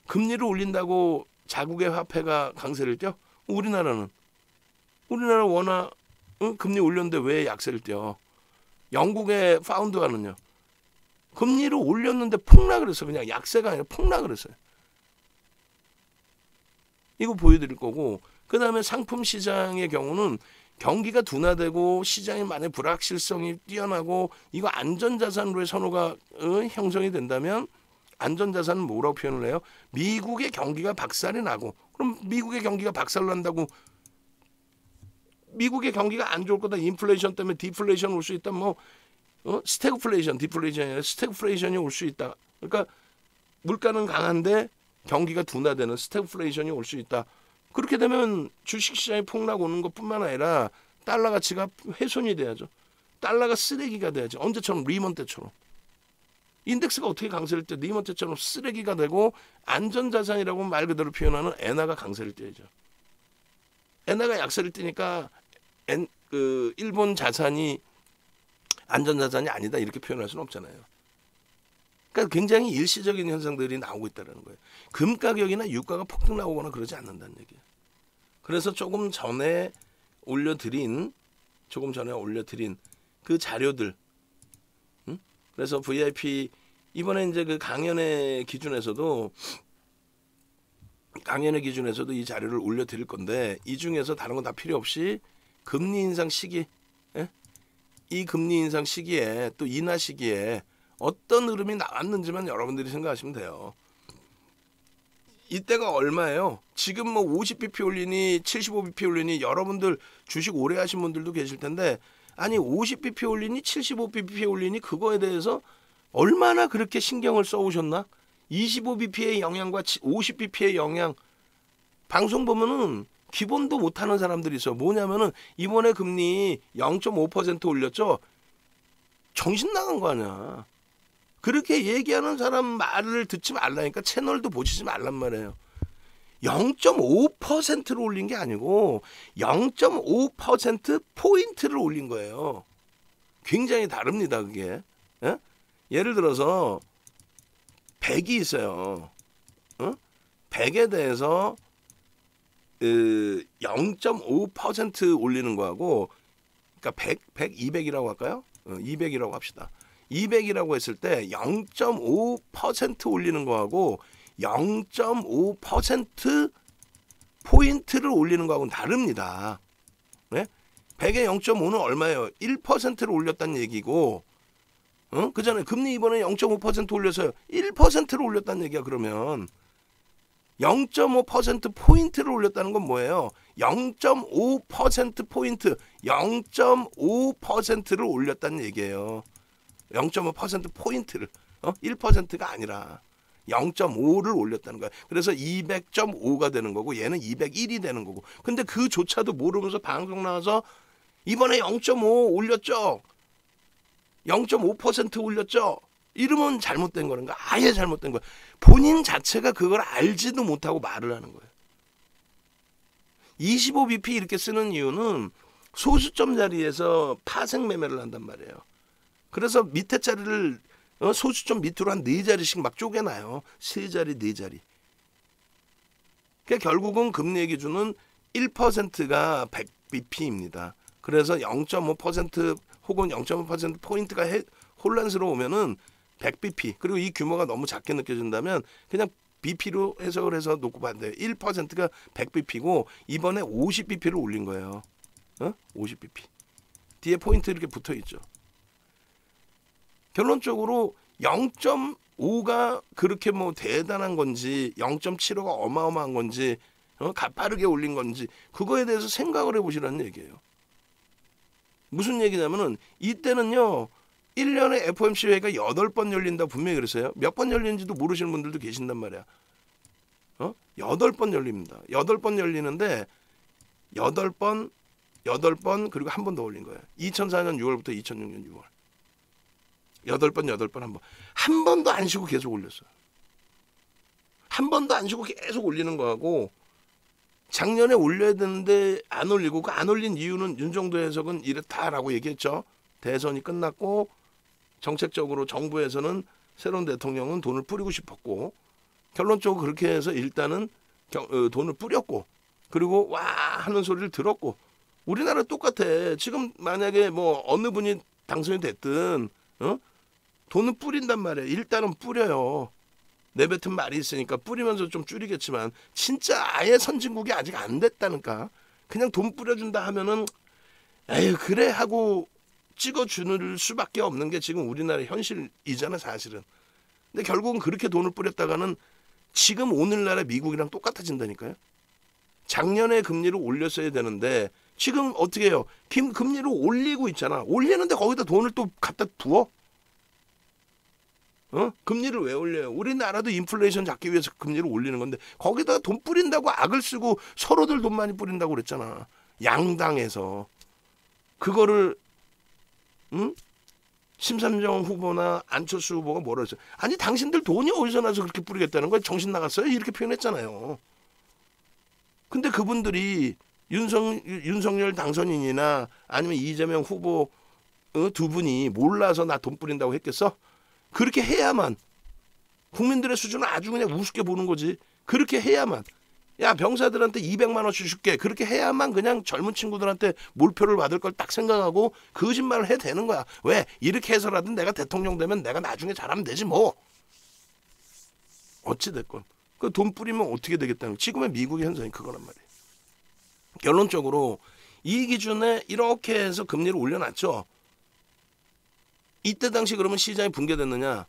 금리를 올린다고 자국의 화폐가 강세를 띄어? 우리나라는 워낙 금리 올렸는데 왜 약세를 띄어? 영국의 파운드화는요. 금리를 올렸는데 폭락을 했어요. 그냥 약세가 아니라 폭락을 했어요. 이거 보여드릴 거고 그 다음에 상품 시장의 경우는 경기가 둔화되고 시장의 만약 불확실성이 뛰어나고 이거 안전자산으로의 선호가 형성이 된다면 안전자산은 뭐라고 표현을 해요? 미국의 경기가 박살이 나고, 그럼 미국의 경기가 박살 난다고 미국의 경기가 안 좋을 거다. 인플레이션 때문에 디플레이션 올 수 있다. 뭐 스태그플레이션, 디플레이션이 아니라 스태그플레이션이 올 수 있다. 그러니까 물가는 강한데 경기가 둔화되는 스태그플레이션이 올 수 있다. 그렇게 되면 주식시장이 폭락 오는 것뿐만 아니라 달러 가치가 훼손이 돼야죠. 달러가 쓰레기가 돼야죠. 언제처럼 리먼 때처럼. 인덱스가 어떻게 강세를 때 리먼 때처럼 쓰레기가 되고 안전자산이라고 말 그대로 표현하는 엔화가 강세를 띄죠. 엔화가 약세를 띄니까 일본 자산이 안전자산이 아니다 이렇게 표현할 수는 없잖아요. 그러니까 굉장히 일시적인 현상들이 나오고 있다는 거예요. 금 가격이나 유가가 폭등 나오거나 그러지 않는다는 얘기예요. 그래서 조금 전에 올려드린 그 자료들, 그래서 VIP 이번에 이제 그 강연의 기준에서도 이 자료를 올려드릴 건데, 이 중에서 다른 건 다 필요 없이 금리 인상 시기, 이 금리 인상 시기에 또 인하 시기에 어떤 흐름이 나왔는지만 여러분들이 생각하시면 돼요. 이때가 얼마예요? 지금 뭐 50bp 올리니 75bp 올리니 여러분들 주식 오래 하신 분들도 계실 텐데, 아니 50bp 올리니 75bp 올리니 그거에 대해서 얼마나 그렇게 신경을 써오셨나? 25bp의 영향과 50bp의 영향, 방송 보면은 기본도 못하는 사람들이 있어. 뭐냐면은 이번에 금리 0.5% 올렸죠. 정신 나간 거 아니야. 그렇게 얘기하는 사람 말을 듣지 말라니까 채널도 보시지 말란 말이에요. 0.5%를 올린 게 아니고 0.5%포인트를 올린 거예요. 굉장히 다릅니다, 그게. 예? 예를 들어서 100이 있어요. 100에 대해서 0.5% 올리는 거하고, 그러니까 100, 200이라고 할까요? 200이라고 합시다. 200이라고 했을 때 0.5% 올리는 거하고 0.5% 포인트를 올리는 거하고는 다릅니다. 네? 100에 0.5는 얼마예요? 1%를 올렸다는 얘기고, 그 전에 금리 이번에 0.5% 올려서요. 1%를 올렸다는 얘기야. 그러면 0.5% 포인트를 올렸다는 건 뭐예요? 0.5% 포인트, 0.5%를 올렸다는 얘기예요. 0.5% 포인트를 1%가 아니라 0.5를 올렸다는 거야. 그래서 200.5가 되는 거고 얘는 201이 되는 거고. 근데 그조차도 모르면서 방송 나와서 이번에 0.5 올렸죠. 0.5% 올렸죠. 이러면 잘못된 거는 거야. 아예 잘못된 거야. 본인 자체가 그걸 알지도 못하고 말을 하는 거예요. 25bp 이렇게 쓰는 이유는 소수점 자리에서 파생 매매를 한단 말이에요. 그래서 밑에 자리를 소수점 밑으로 한 4자리씩 막 쪼개놔요. 3자리, 4자리. 그러니까 결국은 금리의 기준은 1%가 100bp입니다. 그래서 0.5% 혹은 0.5% 포인트가 혼란스러우면은 100bp, 그리고 이 규모가 너무 작게 느껴진다면 그냥 bp로 해석을 해서 놓고 봐야 돼요. 1%가 100bp고 이번에 50bp를 올린 거예요. 50bp. 뒤에 포인트 이렇게 붙어 있죠. 결론적으로 0.5가 그렇게 뭐 대단한 건지 0.75가 어마어마한 건지 가파르게 올린 건지 그거에 대해서 생각을 해보시라는 얘기예요. 무슨 얘기냐면은 이때는요 1년에 FOMC 회의가 8번 열린다 분명히 그랬어요. 몇 번 열리는지도 모르시는 분들도 계신단 말이야. 8번 열립니다. 8번 열리는데 8번 그리고 한 번 더 올린 거예요. 2004년 6월부터 2006년 6월. 8번 한 번도 안 쉬고 계속 올렸어요. 한 번도 안 쉬고 계속 올리는 거하고 작년에 올려야 되는데 안 올리고 그 안 올린 이유는 윤정도 해석은 이렇다라고 얘기했죠. 대선이 끝났고 정책적으로 정부에서는 새로운 대통령은 돈을 뿌리고 싶었고 결론적으로 그렇게 해서 일단은 돈을 뿌렸고 그리고 와 하는 소리를 들었고 우리나라 똑같아. 지금 만약에 뭐 어느 분이 당선이 됐든 돈은 뿌린단 말이에요. 일단은 뿌려요. 내뱉은 말이 있으니까 뿌리면서 좀 줄이겠지만 진짜 아예 선진국이 아직 안 됐다니까. 그냥 돈 뿌려준다 하면은 에휴 그래 하고 찍어주는 수밖에 없는 게 지금 우리나라의 현실이잖아 사실은. 근데 결국은 그렇게 돈을 뿌렸다가는 지금 오늘날의 미국이랑 똑같아진다니까요. 작년에 금리를 올렸어야 되는데 지금 어떻게 해요? 금리를 올리고 있잖아. 올리는데 거기다 돈을 또 갖다 부어? 금리를 왜 올려요? 우리나라도 인플레이션 잡기 위해서 금리를 올리는 건데 거기다가 돈 뿌린다고 악을 쓰고 서로들 돈 많이 뿌린다고 그랬잖아. 양당에서. 그거를 심상정 후보나 안철수 후보가 뭐라 했어요? 아니 당신들 돈이 어디서 나서 그렇게 뿌리겠다는 거야? 정신 나갔어요? 이렇게 표현했잖아요. 근데 그분들이 윤석열 당선인이나 아니면 이재명 후보 두 분이 몰라서 나 돈 뿌린다고 했겠어? 그렇게 해야만 국민들의 수준을 아주 그냥 우습게 보는 거지. 그렇게 해야만 야 병사들한테 200만 원씩 줄게. 그렇게 해야만 그냥 젊은 친구들한테 몰표를 받을 걸 딱 생각하고 거짓말을 해야 되는 거야. 왜? 이렇게 해서라도 내가 대통령 되면 내가 나중에 잘하면 되지 뭐. 어찌 됐건 그 돈 뿌리면 어떻게 되겠다는 지금의 미국의 현상이 그거란 말이에요. 결론적으로 이 기준에 이렇게 해서 금리를 올려놨죠. 이때 당시 그러면 시장이 붕괴됐느냐?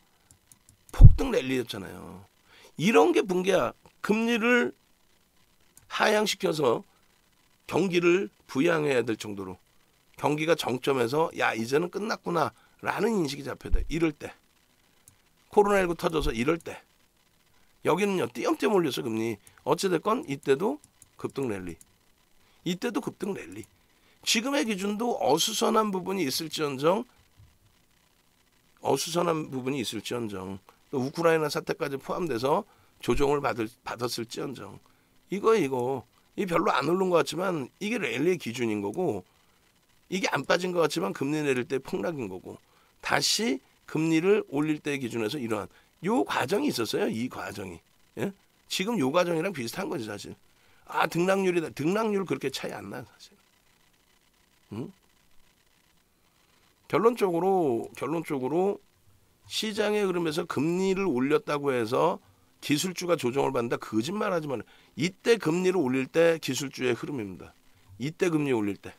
폭등 랠리였잖아요. 이런 게 붕괴야. 금리를 하향시켜서 경기를 부양해야 될 정도로 경기가 정점에서 야 이제는 끝났구나 라는 인식이 잡혀야 돼. 이럴 때 코로나19 터져서 이럴 때 여기는요 띄엄띄엄 올렸어 금리. 어찌됐건 이때도 급등 랠리. 이때도 급등 랠리. 지금의 기준도 어수선한 부분이 있을지언정 또 우크라이나 사태까지 포함돼서 조정을 받았을지언정 이거 별로 안 오른 것 같지만 이게 랠리의 기준인 거고 이게 안 빠진 것 같지만 금리 내릴 때 폭락인 거고 다시 금리를 올릴 때 기준에서 이러한 요 과정이 있었어요. 이 과정이. 예? 지금 요 과정이랑 비슷한 거지 사실. 아 등락률이다. 등락률 그렇게 차이 안 나 사실. 결론적으로 시장의 흐름에서 금리를 올렸다고 해서 기술주가 조정을 받는다. 거짓말하지 마라. 이때 금리를 올릴 때 기술주의 흐름입니다. 이때 금리 올릴 때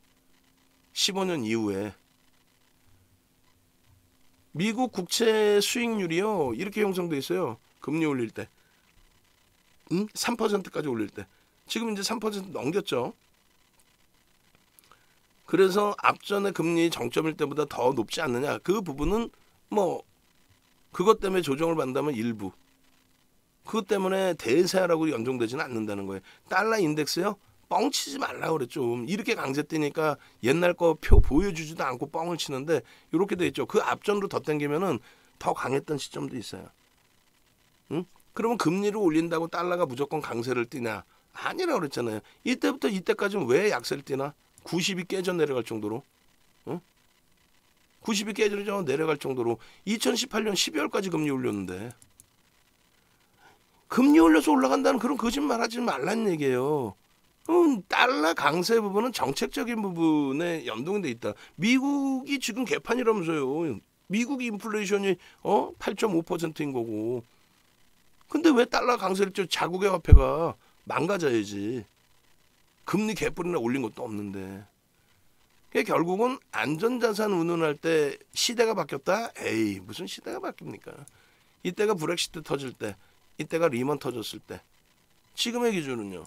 15년 이후에 미국 국채 수익률이요 이렇게 형성돼 있어요. 금리 올릴 때 3%까지 올릴 때 지금 이제 3% 넘겼죠. 그래서 앞전에 금리 정점일 때보다 더 높지 않느냐. 그 부분은 뭐 그것 때문에 조정을 받는다면 일부. 그것 때문에 대세하라고 연동되지는 않는다는 거예요. 달러 인덱스요? 뻥치지 말라고 그랬죠. 좀 이렇게 강세 뛰니까 옛날 거 표 보여주지도 않고 뻥을 치는데 이렇게 돼 있죠. 그 앞전으로 더 당기면은 더 강했던 시점도 있어요. 응? 그러면 금리를 올린다고 달러가 무조건 강세를 띠냐? 아니라고 그랬잖아요. 이때부터 이때까지는 왜 약세를 띠나? 90이 깨져 내려갈 정도로. 응? 90이 깨져 내려갈 정도로 2018년 12월까지 금리 올렸는데 금리 올려서 올라간다는 그런 거짓말 하지 말라는 얘기예요. 달러 강세 부분은 정책적인 부분에 연동이 돼 있다. 미국이 지금 개판이라면서요. 미국 인플레이션이 8.5%인 거고. 근데 왜 달러 강세를 자국의 화폐가 망가져야지. 금리 개뿔이나 올린 것도 없는데. 결국은 안전자산 운운할 때 시대가 바뀌었다? 에이 무슨 시대가 바뀝니까? 이때가 브렉시트 터질 때, 이때가 리먼 터졌을 때. 지금의 기준은요.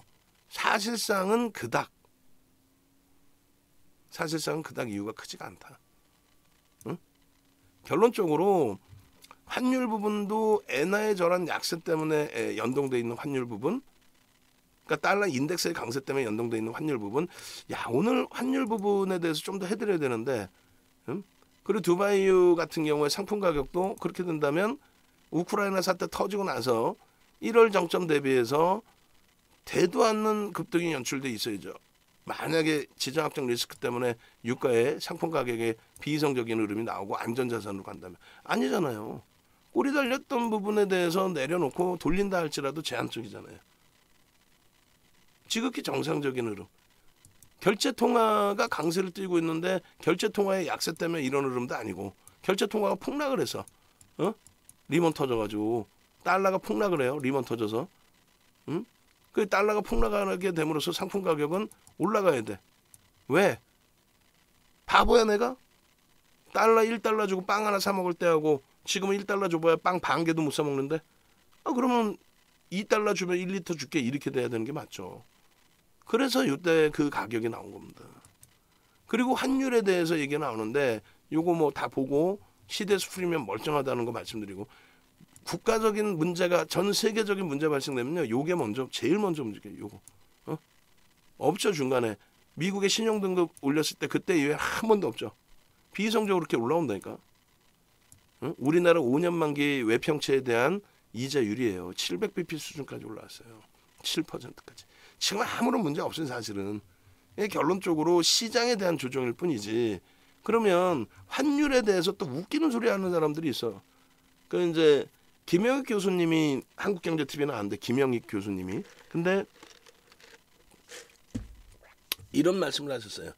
사실상은 그닥 이유가 크지가 않다. 응? 결론적으로 환율 부분도 엔화의 저런 약세 때문에 연동돼 있는 환율 부분, 그러니까 달러 인덱스의 강세 때문에 연동돼 있는 환율 부분. 야 오늘 환율 부분에 대해서 좀 더 해드려야 되는데, 그리고 두바이유 같은 경우에 상품 가격도 그렇게 된다면 우크라이나 사태 터지고 나서 1월 정점 대비해서 되도 않는 급등이 연출돼 있어야죠. 만약에 지정학적 리스크 때문에 유가의 상품 가격에 비이성적인 흐름이 나오고 안전자산으로 간다면 아니잖아요. 꼬리 달렸던 부분에 대해서 내려놓고 돌린다 할지라도 제한적이잖아요. 지극히 정상적인 흐름. 결제통화가 강세를 띠고 있는데 결제통화의 약세 때문에 이런 흐름도 아니고 결제통화가 폭락을 해서 리먼 터져가지고 달러가 폭락을 해요. 리먼 터져서. 그 달러가 폭락하게 됨으로써 상품 가격은 올라가야 돼. 왜? 바보야 내가? 달러 1달러 주고 빵 하나 사 먹을 때하고 지금은 1달러 줘봐야 빵 반 개도 못 사 먹는데. 그러면 2달러 주면 1리터 줄게 이렇게 돼야 되는 게 맞죠. 그래서 이때 그 가격이 나온 겁니다. 그리고 환율에 대해서 얘기가 나오는데 요거 뭐 다 보고 시대에서 풀리면 멀쩡하다는 거 말씀드리고, 국가적인 문제가 전 세계적인 문제 발생되면요 요게 먼저 제일 먼저 움직여요. 요거 없죠. 중간에 미국의 신용등급 올렸을 때 그때 이후에 한 번도 없죠. 비이성적으로 그렇게 올라온다니까. 우리나라 5년 만기 외평채에 대한 이자율이에요. 700bp 수준까지 올라왔어요. 7%까지. 지금 아무런 문제 없어요. 사실은. 결론적으로 시장에 대한 조정일 뿐이지. 그러면 환율에 대해서 또 웃기는 소리 하는 사람들이 있어. 그 이제 김영익 교수님이 한국경제TV는 안 돼. 김영익 교수님이. 근데 이런 말씀을 하셨어요.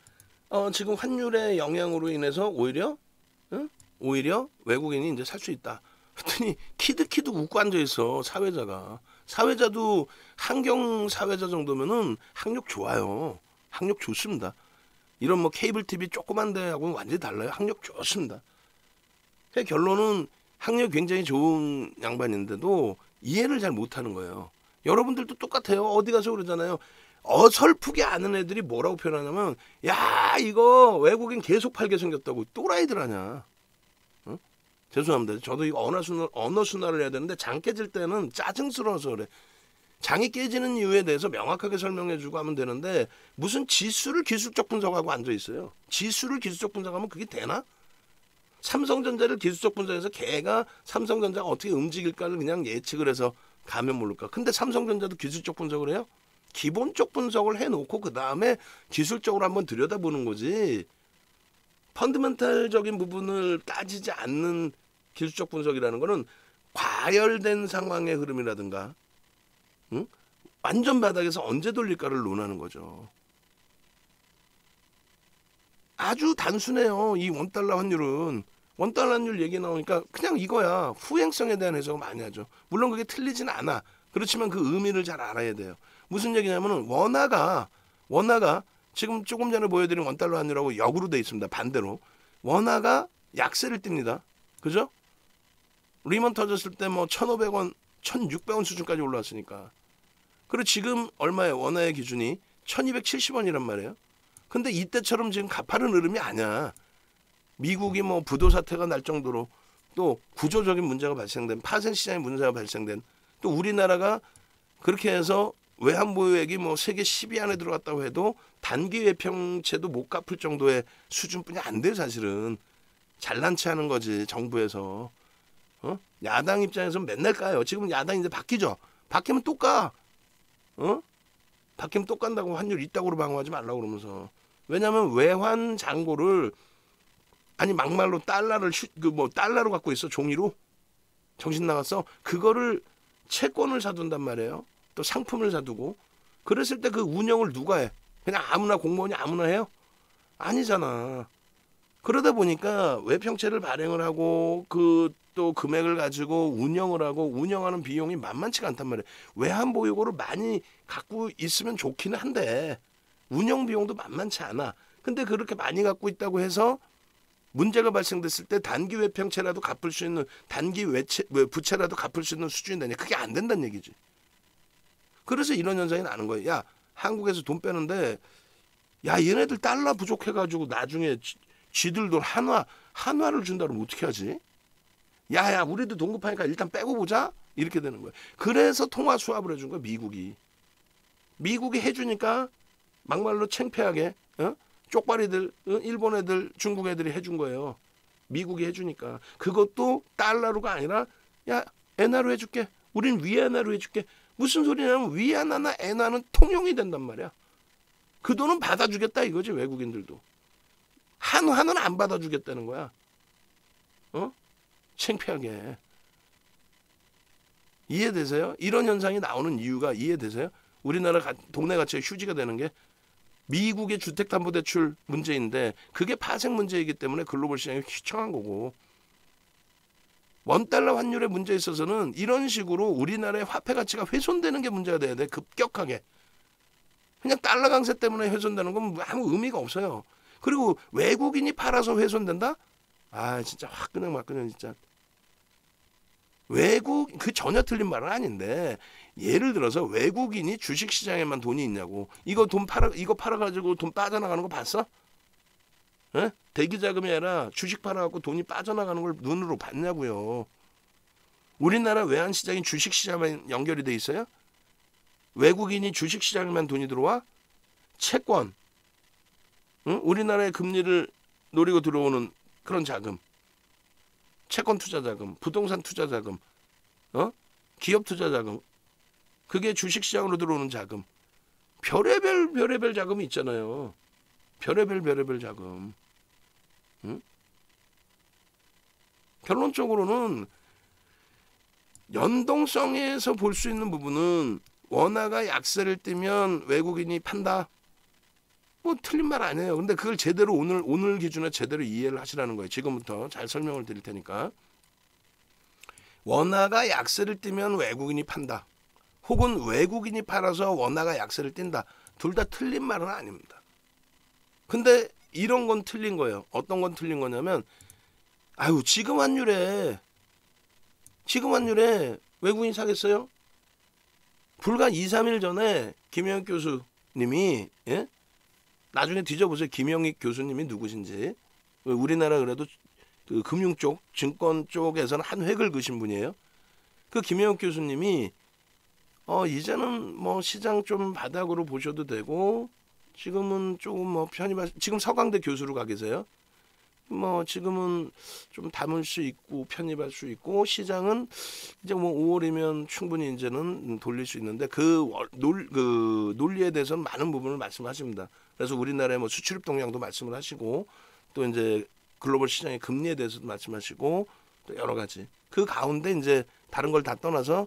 지금 환율의 영향으로 인해서 오히려 외국인이 이제 살 수 있다. 그랬더니 키득키득 웃고 앉아 있어. 사회자도 한경 사회자 정도면은 학력 좋아요. 학력 좋습니다. 이런 뭐 케이블 TV 조그만 데하고는 완전히 달라요. 학력 좋습니다. 결론은 학력 굉장히 좋은 양반인데도 이해를 잘 못하는 거예요. 여러분들도 똑같아요. 어디 가서 그러잖아요. 어설프게 아는 애들이 뭐라고 표현하냐면, 야 이거 외국인 계속 팔게 생겼다고. 또라이들 아냐. 죄송합니다. 저도 이 언어 순화를 해야 되는데 장 깨질 때는 짜증스러워서 그래. 장이 깨지는 이유에 대해서 명확하게 설명해주고 하면 되는데 무슨 지수를 기술적 분석하고 앉아 있어요. 지수를 기술적 분석하면 그게 되나? 삼성전자를 기술적 분석해서 걔가 삼성전자가 어떻게 움직일까를 그냥 예측을 해서 가면 모를까. 근데 삼성전자도 기술적 분석을 해요? 기본적 분석을 해놓고 그 다음에 기술적으로 한번 들여다보는 거지. 펀드멘탈적인 부분을 따지지 않는 기술적 분석이라는 거는 과열된 상황의 흐름이라든가 완전 바닥에서 언제 돌릴까를 논하는 거죠. 아주 단순해요. 이 원달러 환율은. 원달러 환율 얘기 나오니까 그냥 이거야. 후행성에 대한 해석을 많이 하죠. 물론 그게 틀리진 않아. 그렇지만 그 의미를 잘 알아야 돼요. 무슨 얘기냐면은 원화가 지금 조금 전에 보여드린 원달러 환율하고 역으로 돼 있습니다. 반대로. 원화가 약세를 띱니다. 그죠? 리먼 터졌을 때 뭐 1,500원, 1,600원 수준까지 올라왔으니까. 그리고 지금 얼마예요? 원화의 기준이 1,270원이란 말이에요. 근데 이때처럼 지금 가파른 흐름이 아니야. 미국이 뭐 부도 사태가 날 정도로 또 구조적인 문제가 발생된, 파생 시장의 문제가 발생된, 또 우리나라가 그렇게 해서 외환 보유액이 뭐 세계 10위 안에 들어갔다고 해도 단기 외평채도 못 갚을 정도의 수준뿐이 안 돼요. 사실은 잘난 체 하는 거지 정부에서. 야당 입장에서는 맨날 까요. 지금 야당 이제 바뀌죠. 바뀌면 또 까. 바뀌면 또 깐다고. 환율 이따구로 방어하지 말라고 그러면서. 왜냐하면 외환 잔고를 막말로 달러를 달러로 갖고 있어. 종이로. 정신 나갔어. 그거를 채권을 사둔단 말이에요. 또 상품을 사두고. 그랬을 때 그 운영을 누가 해? 그냥 아무나 공무원이 아무나 해요? 아니잖아. 그러다 보니까 외평채를 발행을 하고 또 금액을 가지고 운영을 하고 운영하는 비용이 만만치가 않단 말이에요. 외환 보유고를 많이 갖고 있으면 좋기는 한데 운영 비용도 만만치 않아. 근데 그렇게 많이 갖고 있다고 해서 문제가 발생됐을 때 단기 외평채라도 갚을 수 있는, 단기 부채라도 갚을 수 있는 수준이 되냐. 그게 안 된다는 얘기지. 그래서 이런 현상이 나는 거예요. 야, 한국에서 돈 빼는데 야 얘네들 달러 부족해가지고 나중에 쥐들도 한화를 준다 그러면 어떻게 하지? 야야 우리도 돈 급하니까 일단 빼고 보자. 이렇게 되는 거예요. 그래서 통화 수합을 해준 거예요. 미국이 해주니까 막말로 창피하게 쪽발이들, 일본 애들, 중국 애들이 해준 거예요. 미국이 해주니까. 그것도 달러로가 아니라 야 엔화로 해줄게. 우린 위안화로 해줄게. 무슨 소리냐면 위안화나 엔화는 통용이 된단 말이야. 그 돈은 받아주겠다 이거지. 외국인들도. 한화는 안 받아주겠다는 거야. 창피하게. 이해되세요? 이런 현상이 나오는 이유가 이해되세요? 우리나라 동네 가치가 휴지가 되는 게 미국의 주택담보대출 문제인데 그게 파생 문제이기 때문에 글로벌 시장이 휘청한 거고, 원달러 환율의 문제에 있어서는 이런 식으로 우리나라의 화폐 가치가 훼손되는 게 문제가 돼야 돼. 급격하게. 그냥 달러 강세 때문에 훼손되는 건 아무 의미가 없어요. 그리고 외국인이 팔아서 훼손된다? 아 진짜 화끈해 진짜. 외국 그 전혀 틀린 말은 아닌데 예를 들어서 외국인이 주식 시장에만 돈이 있냐고. 이거 팔아 가지고 돈 빠져나가는 거 봤어? 에? 대기 자금이 아니라 주식 팔아 갖고 돈이 빠져나가는 걸 눈으로 봤냐고요. 우리나라 외환 시장이 주식 시장만 연결이 돼 있어요? 외국인이 주식 시장에만 돈이 들어와? 채권, 응? 우리나라의 금리를 노리고 들어오는 그런 자금, 채권 투자 자금, 부동산 투자 자금, 기업 투자 자금, 그게 주식 시장으로 들어오는 자금. 별의별 자금이 있잖아요. 별의별 자금. 응? 결론적으로는 연동성에서 볼 수 있는 부분은 원화가 약세를 띠면 외국인이 판다. 뭐 틀린 말 아니에요. 근데 그걸 제대로 오늘 기준에 제대로 이해를 하시라는 거예요. 지금부터 잘 설명을 드릴 테니까. 원화가 약세를 띠면 외국인이 판다. 혹은 외국인이 팔아서 원화가 약세를 띈다. 둘 다 틀린 말은 아닙니다. 근데 이런 건 틀린 거예요. 어떤 건 틀린 거냐면 지금 환율에 외국인 사겠어요? 불과 2, 3일 전에 김영익 교수님이 나중에 뒤져보세요. 김영익 교수님이 누구신지. 우리나라 그래도 그 금융 쪽, 증권 쪽에서는 한 획을 그신 분이에요. 그 김영익 교수님이 이제는 뭐 시장 좀 바닥으로 보셔도 되고 지금은 조금 뭐 지금 서강대 교수로 가 계세요. 뭐 지금은 좀 담을 수 있고 편입할 수 있고 시장은 이제 뭐 5월이면 충분히 이제는 돌릴 수 있는데 그 논리에 대해서는 많은 부분을 말씀하십니다. 그래서 우리나라의 뭐 수출입 동향도 말씀을 하시고 또 이제 글로벌 시장의 금리에 대해서도 말씀하시고 또 여러 가지 그 가운데 이제 다른 걸 다 떠나서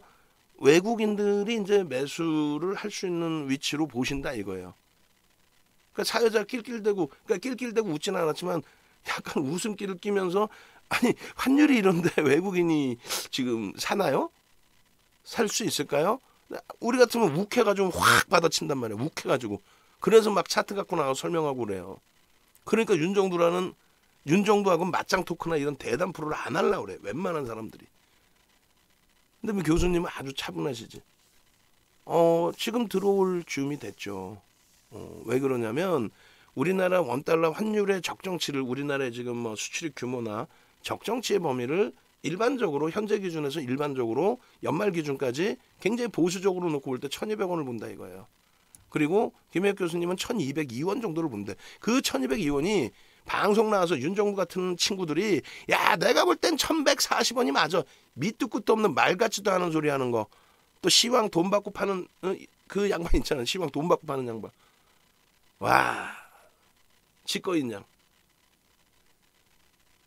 외국인들이 이제 매수를 할 수 있는 위치로 보신다 이거예요. 그러니까 사회자 낄낄대고 웃지는 않았지만 약간 웃음기를 끼면서 아니 환율이 이런데 외국인이 지금 사나요? 살 수 있을까요? 우리 같으면 욱해가지고 확 받아친단 말이에요. 욱해가지고 그래서 막 차트 갖고 나와서 설명하고 그래요. 그러니까 윤정두하고 맞짱 토크나 이런 대담 프로를 안 하려고 그래. 웬만한 사람들이. 근데 뭐 교수님은 아주 차분하시지. 지금 들어올 즈음이 됐죠. 왜 그러냐면 우리나라 원달러 환율의 적정치를 우리나라의 지금 뭐 수출입 규모나 적정치의 범위를 일반적으로 현재 기준에서 일반적으로 연말 기준까지 굉장히 보수적으로 놓고 볼 때 1,200원을 본다 이거예요. 그리고 김혜혁 교수님은 1,202원 정도를 본대. 그 1,202원이 방송 나와서 윤정부 같은 친구들이 야 내가 볼 땐 1,140원이 맞아. 밑도 끝도 없는 말 같지도 않은 소리 하는 거. 또 시황 돈 받고 파는 그 양반 있잖아. 시황 돈 받고 파는 양반. 와 치꺼인 양.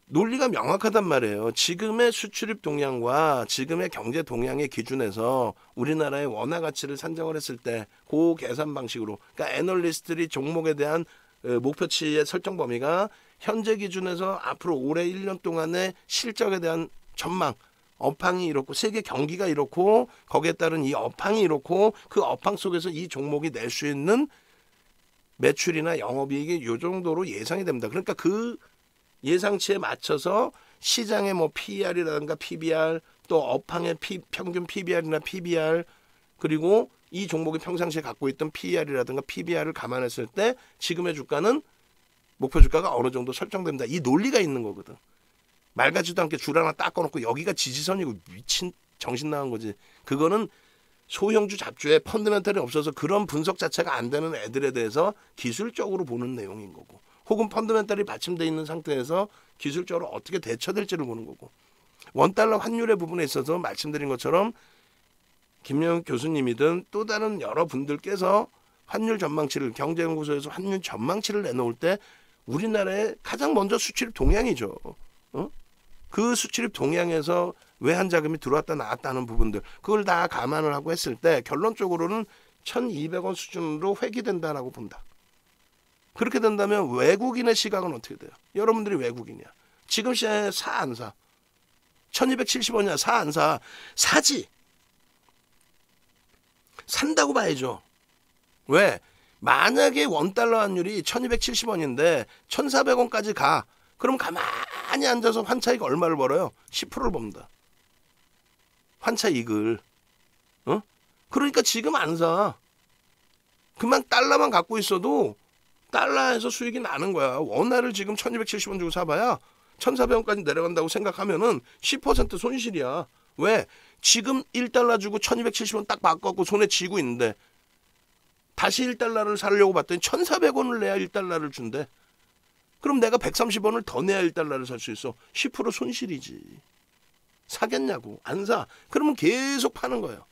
논리가 명확하단 말이에요. 지금의 수출입 동향과 지금의 경제 동향의 기준에서 우리나라의 원화 가치를 산정을 했을 때 그 계산 방식으로 그러니까 애널리스트들이 종목에 대한 목표치의 설정 범위가 현재 기준에서 앞으로 올해 1년 동안의 실적에 대한 전망 업황이 이렇고 세계 경기가 이렇고 거기에 따른 이 업황이 이렇고 그 업황 속에서 이 종목이 낼 수 있는 매출이나 영업이익이 이 정도로 예상이 됩니다. 그러니까 그 예상치에 맞춰서 시장의 뭐 PER이라든가 PBR 또 업황의 평균 PBR이나 PBR 그리고 이 종목이 평상시에 갖고 있던 PER이라든가 PBR을 감안했을 때 지금의 주가는 목표 주가가 어느 정도 설정됩니다. 이 논리가 있는 거거든. 말 같지도 않게 줄 하나 닦아놓고 여기가 지지선이고 미친 정신 나간 거지. 그거는 소형주 잡주에 펀더멘털이 없어서 그런 분석 자체가 안 되는 애들에 대해서 기술적으로 보는 내용인 거고 혹은 펀더멘털이 받침돼 있는 상태에서 기술적으로 어떻게 대처될지를 보는 거고 원달러 환율의 부분에 있어서 말씀드린 것처럼 김영익 교수님이든 또 다른 여러분들께서 환율 전망치를 경제연구소에서 환율 전망치를 내놓을 때 우리나라의 가장 먼저 수출입 동향이죠. 그 수출입 동향에서 외환자금이 들어왔다 나왔다 하는 부분들 그걸 다 감안을 하고 했을 때 결론적으로는 1,200원 수준으로 회귀된다라고 본다. 그렇게 된다면 외국인의 시각은 어떻게 돼요? 여러분들이 외국인이야. 지금 시장에 사 안 사? 1,270원이야. 사 안 사? 사지. 산다고 봐야죠. 왜? 만약에 원달러 환율이 1,270원인데 1,400원까지 가. 그럼 가만히 앉아서 환차익 얼마를 벌어요? 10%를 법니다. 환차 이익을. 그러니까 지금 안 사. 그만 달러만 갖고 있어도 달러에서 수익이 나는 거야. 원화를 지금 1270원 주고 사봐야 1400원까지 내려간다고 생각하면은 10% 손실이야. 왜? 지금 1달러 주고 1270원 딱 바꿔갖고 손에 쥐고 있는데 다시 1달러를 사려고 봤더니 1400원을 내야 1달러를 준대. 그럼 내가 130원을 더 내야 1달러를 살 수 있어. 10% 손실이지. 사겠냐고. 안 사. 그러면 계속 파는 거예요.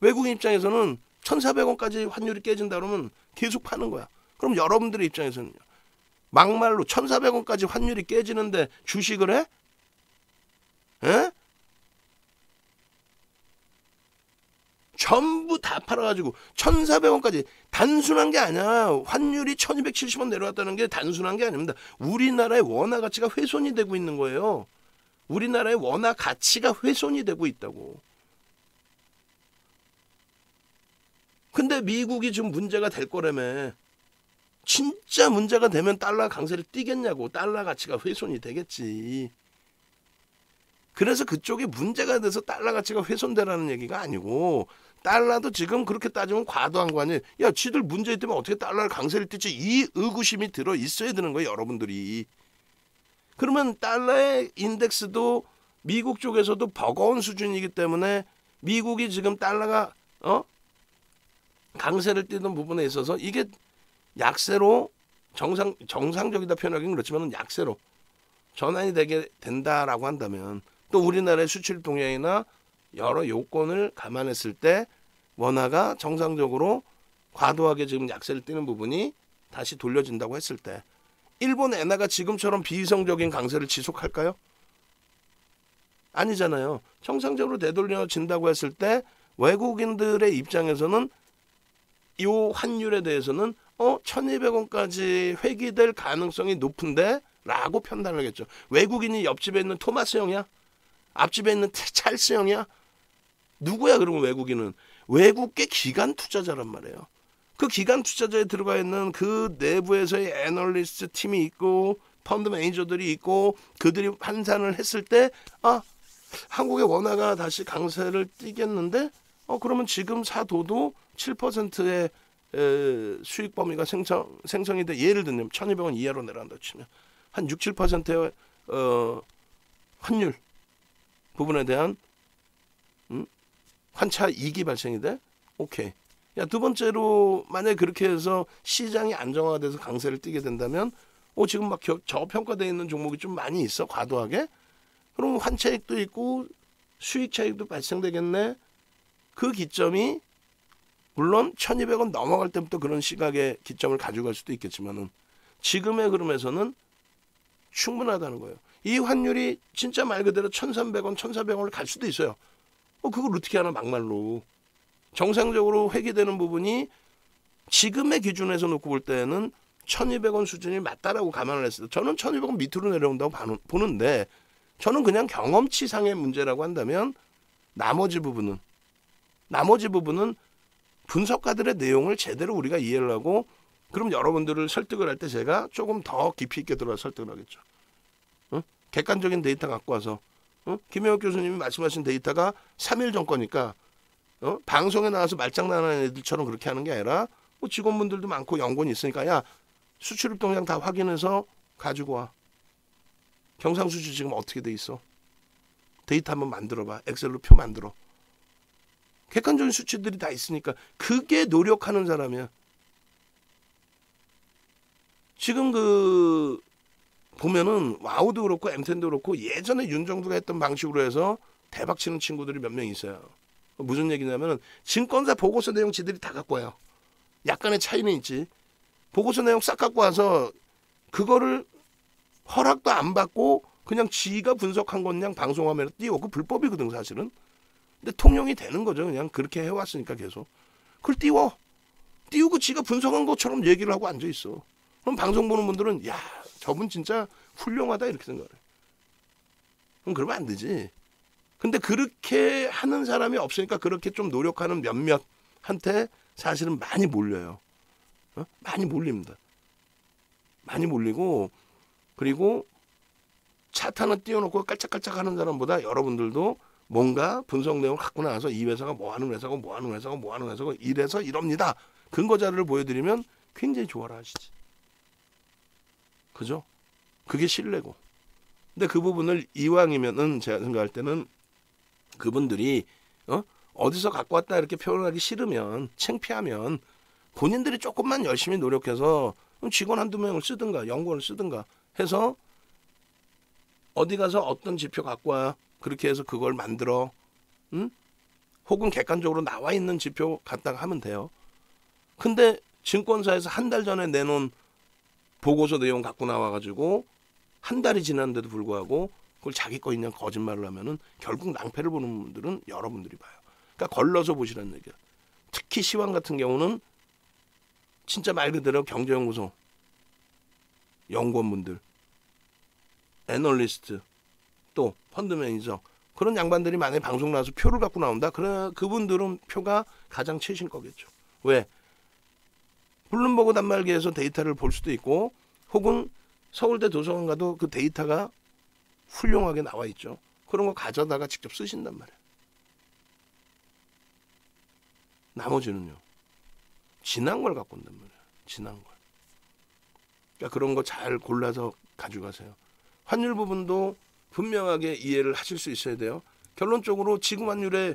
외국인 입장에서는 1400원까지 환율이 깨진다 그러면 계속 파는 거야. 그럼 여러분들의 입장에서는요. 막말로 1400원까지 환율이 깨지는데 주식을 해? 에? 전부 다 팔아가지고 1400원까지. 단순한 게 아니야. 환율이 1270원 내려왔다는 게 단순한 게 아닙니다. 우리나라의 원화 가치가 훼손이 되고 있는 거예요. 우리나라의 원화 가치가 훼손이 되고 있다고. 근데 미국이 지금 문제가 될 거라며. 진짜 문제가 되면 달러 강세를 띄겠냐고. 달러 가치가 훼손이 되겠지. 그래서 그쪽이 문제가 돼서 달러 가치가 훼손되라는 얘기가 아니고, 달러도 지금 그렇게 따지면 과도한 거 아니에요. 야, 지들 문제 때문에 어떻게 달러를 강세를 띄지? 이 의구심이 들어 있어야 되는 거예요, 여러분들이. 그러면 달러의 인덱스도 미국 쪽에서도 버거운 수준이기 때문에 미국이 지금 달러가 강세를 띄는 부분에 있어서 이게 약세로 정상적이다 표현하기는 그렇지만 약세로 전환이 되게 된다라고 한다면, 또 우리나라의 수출 동향이나 여러 요건을 감안했을 때 원화가 정상적으로 과도하게 지금 약세를 띄는 부분이 다시 돌려진다고 했을 때 일본 엔화가 지금처럼 비이성적인 강세를 지속할까요? 아니잖아요. 정상적으로 되돌려진다고 했을 때 외국인들의 입장에서는 이 환율에 대해서는 1200원까지 회귀될 가능성이 높은데 라고 판단을 하겠죠. 외국인이 옆집에 있는 토마스 형이야? 앞집에 있는 찰스 형이야? 누구야 그러면 외국인은? 외국계 기관 투자자란 말이에요. 그 기관 투자자에 들어가 있는 그 내부에서의 애널리스트 팀이 있고 펀드 매니저들이 있고 그들이 환산을 했을 때 한국의 원화가 다시 강세를 띠겠는데 그러면 지금 사도도 7%의 수익 범위가 생성이 돼. 예를 들면 1200원 이하로 내려간다 치면 한 6, 7%의 환율 부분에 대한 환차 이익이 발생이 돼? 오케이. 야, 두 번째로 만약에 그렇게 해서 시장이 안정화돼서 강세를 띠게 된다면 지금 막 저평가되어 있는 종목이 좀 많이 있어. 과도하게. 그럼 환차익도 있고 수익 차익도 발생되겠네. 그 기점이 물론 1200원 넘어갈 때부터 그런 시각의 기점을 가지고 갈 수도 있겠지만은 지금의 흐름에서는 충분하다는 거예요. 이 환율이 진짜 말 그대로 1300원, 1400원을 갈 수도 있어요. 그걸 어떻게 하나 막말로. 정상적으로 회귀되는 부분이 지금의 기준에서 놓고 볼 때는 1200원 수준이 맞다라고 감안을 했을 때 저는 1200원 밑으로 내려온다고 보는데 저는 그냥 경험치상의 문제라고 한다면 나머지 부분은 분석가들의 내용을 제대로 우리가 이해를 하고 그럼 여러분들을 설득을 할 때 제가 조금 더 깊이 있게 들어가 설득을 하겠죠. 객관적인 데이터 갖고 와서 김영욱 교수님이 말씀하신 데이터가 3일 전 거니까 방송에 나와서 말장난하는 애들처럼 그렇게 하는 게 아니라 직원분들도 많고 연구원이 있으니까 야 수출입 동향 다 확인해서 가지고 와. 경상수지 지금 어떻게 돼 있어? 데이터 한번 만들어봐. 엑셀로 표 만들어. 객관적인 수치들이 다 있으니까 그게 노력하는 사람이야. 지금 보면은 와우도 그렇고 엠텐도 그렇고 예전에 윤정두가 했던 방식으로 해서 대박치는 친구들이 몇 명 있어요. 무슨 얘기냐면은 증권사 보고서 내용 지들이 다 갖고 와요. 약간의 차이는 있지. 보고서 내용 싹 갖고 와서 그거를 허락도 안 받고 그냥 지가 분석한 건 그냥 방송화면에 띄워. 그 불법이거든 사실은. 근데 통용이 되는 거죠. 그냥 그렇게 해왔으니까 계속. 그걸 띄우고 지가 분석한 것처럼 얘기를 하고 앉아있어. 그럼 방송 보는 분들은 야 저분 진짜 훌륭하다 이렇게 생각을 해. 그럼 그러면 안 되지. 근데 그렇게 하는 사람이 없으니까 그렇게 좀 노력하는 몇몇한테 사실은 많이 몰려요. 많이 몰립니다. 많이 몰리고 그리고 차트 하나 띄워놓고 깔짝깔짝 하는 사람보다 여러분들도 뭔가 분석 내용을 갖고 나와서 이 회사가 뭐 하는 회사고 뭐 하는 회사고 뭐 하는 회사고 이래서 이럽니다. 근거 자료를 보여드리면 굉장히 좋아라 하시지. 그죠? 그게 신뢰고. 근데 그 부분을 이왕이면은 제가 생각할 때는 그분들이 어디서 갖고 왔다 이렇게 표현하기 싫으면 창피하면 본인들이 조금만 열심히 노력해서 직원 한두 명을 쓰든가 연구원을 쓰든가 해서 어디 가서 어떤 지표 갖고 와 그렇게 해서 그걸 만들어 혹은 객관적으로 나와 있는 지표 갖다가 하면 돼요. 근데 증권사에서 한 달 전에 내놓은 보고서 내용 갖고 나와가지고 한 달이 지났는데도 불구하고 그걸 자기 거 있냐 거짓말을 하면은 결국 낭패를 보는 분들은 여러분들이 봐요. 그러니까 걸러서 보시라는 얘기야. 특히 시황 같은 경우는 진짜 말 그대로 경제연구소 연구원분들, 애널리스트, 또 펀드 매니저 그런 양반들이 만약에 방송 나와서 표를 갖고 나온다. 그러나 그분들은 표가 가장 최신 거겠죠. 왜? 블룸버그 단말기에서 데이터를 볼 수도 있고 혹은 서울대 도서관 가도 그 데이터가 훌륭하게 나와 있죠. 그런 거 가져다가 직접 쓰신단 말이에요. 나머지는요. 지난 걸 갖고 온단 말이에요. 지난 걸. 그러니까 그런 거 잘 골라서 가져가세요. 환율 부분도 분명하게 이해를 하실 수 있어야 돼요. 결론적으로 지금 환율에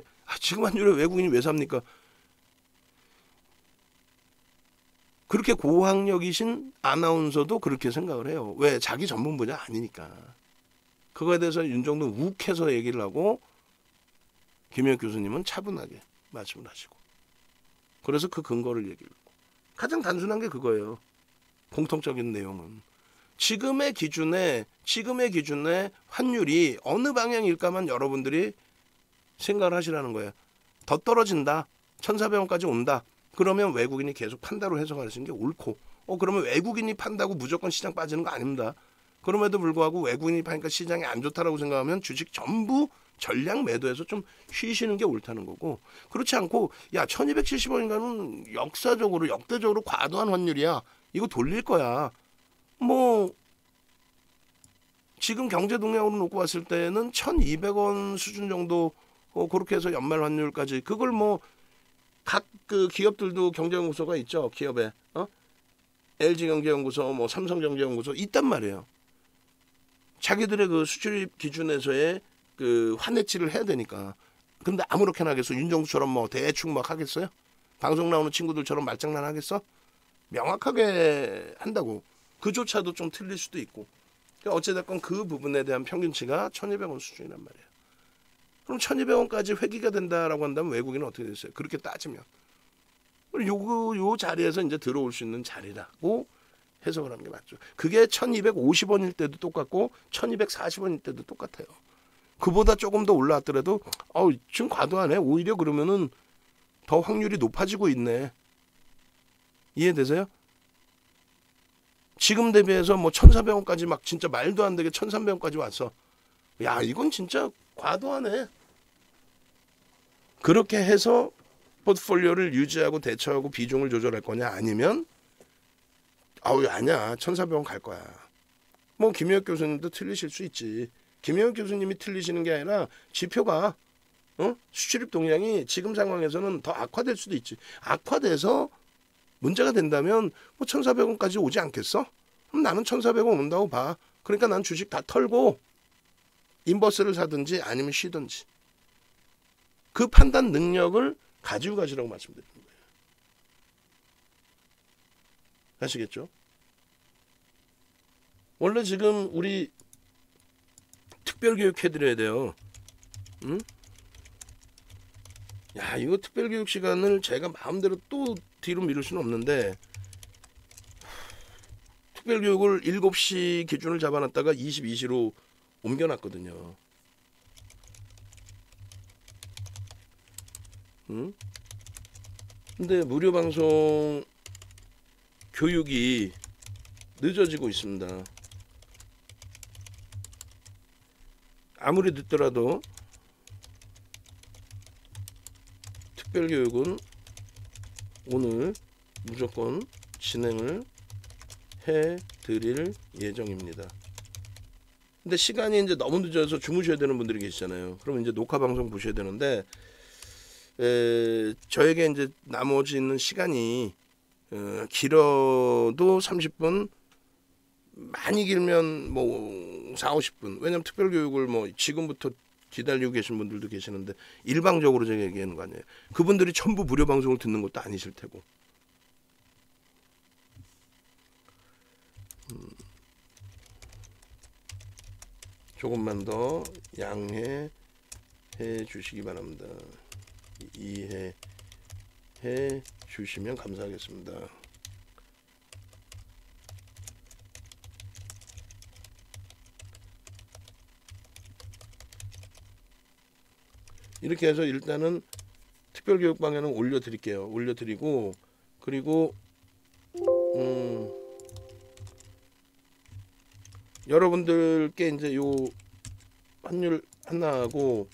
외국인이 왜 삽니까? 그렇게 고학력이신 아나운서도 그렇게 생각을 해요. 왜? 자기 전문 분야 아니니까. 그거에 대해서 윤정도 욱해서 얘기를 하고 김영혁 교수님은 차분하게 말씀을 하시고 그래서 그 근거를 얘기를 하고 가장 단순한 게 그거예요. 공통적인 내용은 지금의 기준에 환율이 어느 방향일까만 여러분들이 생각을 하시라는 거예요. 더 떨어진다. 1,400원까지 온다. 그러면 외국인이 계속 판다로 해석하시는 게 옳고 그러면 외국인이 판다고 무조건 시장 빠지는 거 아닙니다. 그럼에도 불구하고 외국인이 파니까 시장이 안 좋다라고 생각하면 주식 전부 전량 매도해서 좀 쉬시는 게 옳다는 거고 그렇지 않고 야 1270원인가는 역사적으로 역대적으로 과도한 환율이야. 이거 돌릴 거야. 뭐 지금 경제 동향으로 놓고 봤을 때는 1,200원 수준 정도 그렇게 해서 연말 환율까지 그걸 뭐 각 그 기업들도 경제연구소가 있죠. 기업에 LG경제연구소, 뭐 삼성경제연구소 있단 말이에요. 자기들의 그 수출입 기준에서의 그 환해치를 해야 되니까. 근데 아무렇게나 하겠어? 윤정수처럼 뭐 대충 막 하겠어요? 방송 나오는 친구들처럼 말장난 하겠어? 명확하게 한다고. 그조차도 좀 틀릴 수도 있고. 그러니까 어찌됐건 그 부분에 대한 평균치가 1,200원 수준이란 말이에요. 그럼 1,200원까지 회귀가 된다라고 한다면 외국인은 어떻게 됐어요? 그렇게 따지면. 요 자리에서 이제 들어올 수 있는 자리라고 해석을 하는 게 맞죠. 그게 1,250원일 때도 똑같고 1,240원일 때도 똑같아요. 그보다 조금 더 올라왔더라도 지금 과도하네. 오히려 그러면은 더 확률이 높아지고 있네. 이해되세요? 지금 대비해서 뭐 1,400원까지 막 진짜 말도 안 되게 1,300원까지 왔어. 야 이건 진짜 과도하네. 그렇게 해서 포트폴리오를 유지하고 대처하고 비중을 조절할 거냐 아니면 아니야 1,400원 갈 거야. 뭐 김영혁 교수님도 틀리실 수 있지. 김영혁 교수님이 틀리시는 게 아니라 지표가 수출입 동향이 지금 상황에서는 더 악화될 수도 있지. 악화돼서 문제가 된다면 뭐 1,400원까지 오지 않겠어? 그럼 나는 1,400원 온다고 봐. 그러니까 난 주식 다 털고 인버스를 사든지 아니면 쉬든지 그 판단 능력을 가지고 가시라고 말씀드리는 거예요. 아시겠죠? 원래 지금 우리 특별교육 해드려야 돼요. 응? 야 이거 특별교육 시간을 제가 마음대로 또 뒤로 미룰 수는 없는데 특별교육을 7시 기준을 잡아놨다가 22시로 옮겨놨거든요. 응? 근데 무료 방송 교육이 늦어지고 있습니다. 아무리 늦더라도 특별교육은 오늘 무조건 진행을 해 드릴 예정입니다. 근데 시간이 이제 너무 늦어서 주무셔야 되는 분들이 계시잖아요. 그러면 이제 녹화 방송 보셔야 되는데 저에게 이제 나머지 있는 시간이 길어도 30분, 많이 길면 뭐 4, 50분. 왜냐면 특별 교육을 뭐 지금부터 기다리고 계신 분들도 계시는데 일방적으로 제가 얘기하는 거 아니에요. 그분들이 전부 무료 방송을 듣는 것도 아니실 테고. 조금만 더 양해해 주시기 바랍니다. 이해해 주시면 감사하겠습니다. 이렇게 해서 일단은 특별교육방에는 올려드릴게요. 올려드리고 그리고 여러분들께 이제 요 환율 하나하고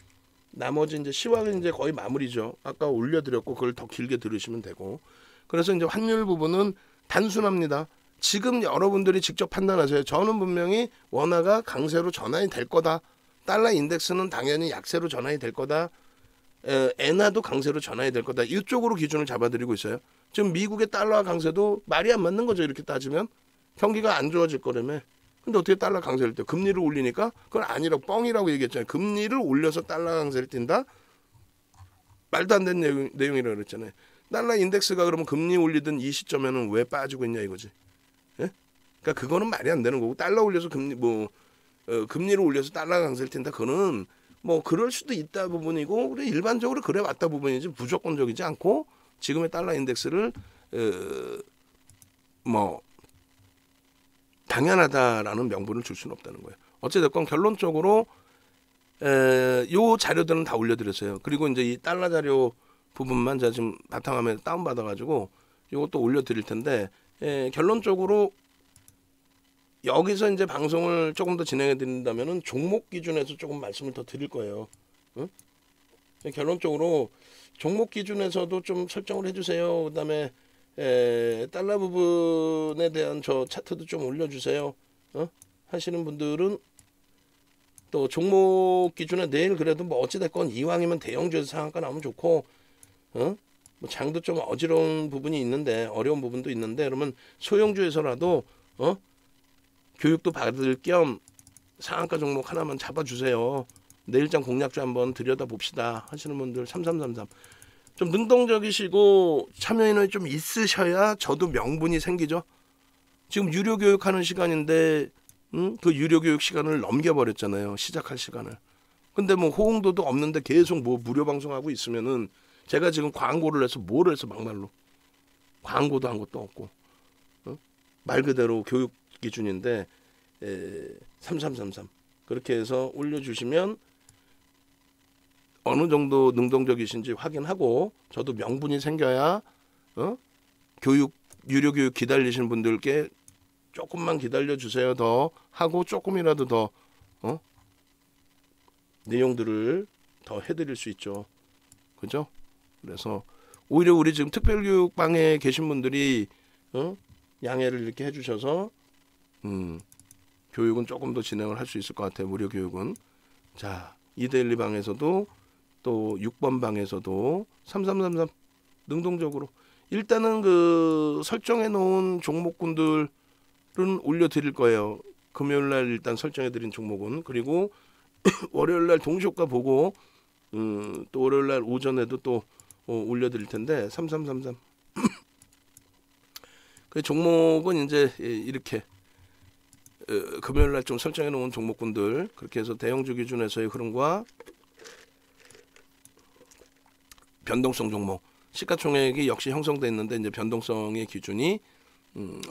나머지 이제 시황은 이제 거의 마무리죠. 아까 올려드렸고 그걸 더 길게 들으시면 되고. 그래서 이제 환율 부분은 단순합니다. 지금 여러분들이 직접 판단하세요. 저는 분명히 원화가 강세로 전환이 될 거다. 달러 인덱스는 당연히 약세로 전환이 될 거다. 엔화도 강세로 전환이 될 거다. 이쪽으로 기준을 잡아드리고 있어요. 지금 미국의 달러 강세도 말이 안 맞는 거죠. 이렇게 따지면 경기가 안 좋아질 거라며. 근데 어떻게 달러 강세를 띄워? 금리를 올리니까 그건 아니라고 뻥이라고 얘기했잖아요. 금리를 올려서 달러 강세를 띈다? 말도 안 되는 내용이라고 그랬잖아요. 달러 인덱스가 그러면 금리 올리던 이 시점에는 왜 빠지고 있냐 이거지. 예? 그러니까 그거는 말이 안 되는 거고 달러 올려서 금리를 올려서 달러 강세를 띈다. 그거는 뭐 그럴 수도 있다 부분이고 그래 일반적으로 그래 왔다 부분이지 무조건적이지 않고 지금의 달러 인덱스를 뭐 당연하다라는 명분을 줄 수는 없다는 거예요. 어찌됐건 결론적으로 요 자료들은 다 올려드렸어요. 그리고 이제 이 달러 자료 부분만 제가 지금 바탕화면에 다운받아가지고 이것도 올려드릴 텐데 결론적으로 여기서 이제 방송을 조금 더 진행해 드린다면은 종목 기준에서 조금 말씀을 더 드릴 거예요. 응? 결론적으로 종목 기준에서도 좀 설정을 해주세요. 그다음에 달러 부분에 대한 저 차트도 좀 올려주세요. 하시는 분들은 또 종목 기준에 내일 그래도 뭐 어찌됐건 이왕이면 대형주에서 상한가 나오면 좋고 뭐 장도 좀 어지러운 부분이 있는데 어려운 부분도 있는데 그러면 소형주에서라도 교육도 받을 겸 상한가 종목 하나만 잡아주세요. 내일장 공략주 한번 들여다봅시다 하시는 분들 3333 좀 능동적이시고 참여인원이 좀 있으셔야 저도 명분이 생기죠. 지금 유료 교육하는 시간인데 그 유료 교육 시간을 넘겨버렸잖아요. 시작할 시간을. 근데 뭐 호응도도 없는데 계속 뭐 무료 방송하고 있으면은 제가 지금 광고를 해서 뭘 해서 막말로 광고도 한 것도 없고 말 그대로 교육 기준인데 3333 그렇게 해서 올려주시면 어느 정도 능동적이신지 확인하고 저도 명분이 생겨야 교육 유료 교육 기다리시는 분들께 조금만 기다려 주세요 더 하고 조금이라도 더 내용들을 더 해드릴 수 있죠. 그죠? 그래서 오히려 우리 지금 특별교육방에 계신 분들이 양해를 이렇게 해주셔서 교육은 조금 더 진행을 할 수 있을 것 같아요. 무료 교육은. 자, 2대1 방에서도 또 6번 방에서도 3333 능동적으로 일단은 그 설정해 놓은 종목군들은 올려드릴 거예요. 금요일날 일단 설정해 드린 종목은 그리고 월요일날 동시효과 보고 또 월요일날 오전에도 또 올려드릴 텐데 3333 그 종목은 이제 이렇게 금요일날 좀 설정해 놓은 종목군들 그렇게 해서 대형주 기준에서의 흐름과 변동성 종목 시가총액이 역시 형성돼 있는데 이제 변동성의 기준이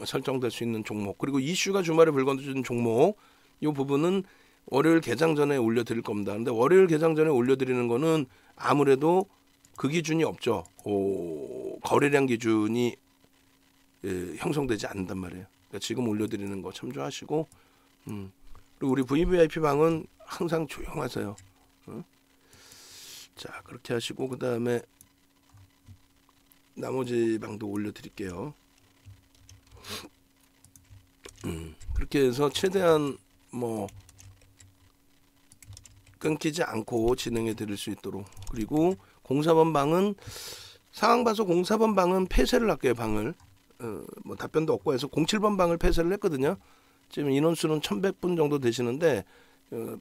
설정될 수 있는 종목 그리고 이슈가 주말에 불거지는 종목 이 부분은 월요일 개장 전에 올려드릴 겁니다. 근데 월요일 개장 전에 올려드리는 거는 아무래도 그 기준이 없죠. 거래량 기준이 형성되지 않는단 말이에요. 그러니까 지금 올려드리는 거 참조하시고 그리고 우리 VVIP 방은 항상 조용하세요. 자 그렇게 하시고 그 다음에 나머지 방도 올려드릴게요. 그렇게 해서 최대한 뭐 끊기지 않고 진행해 드릴 수 있도록. 그리고 04번 방은 상황 봐서 04번 방은 폐쇄를 할게요. 방을 뭐 답변도 없고 해서 07번 방을 폐쇄를 했거든요. 지금 인원수는 1100분 정도 되시는데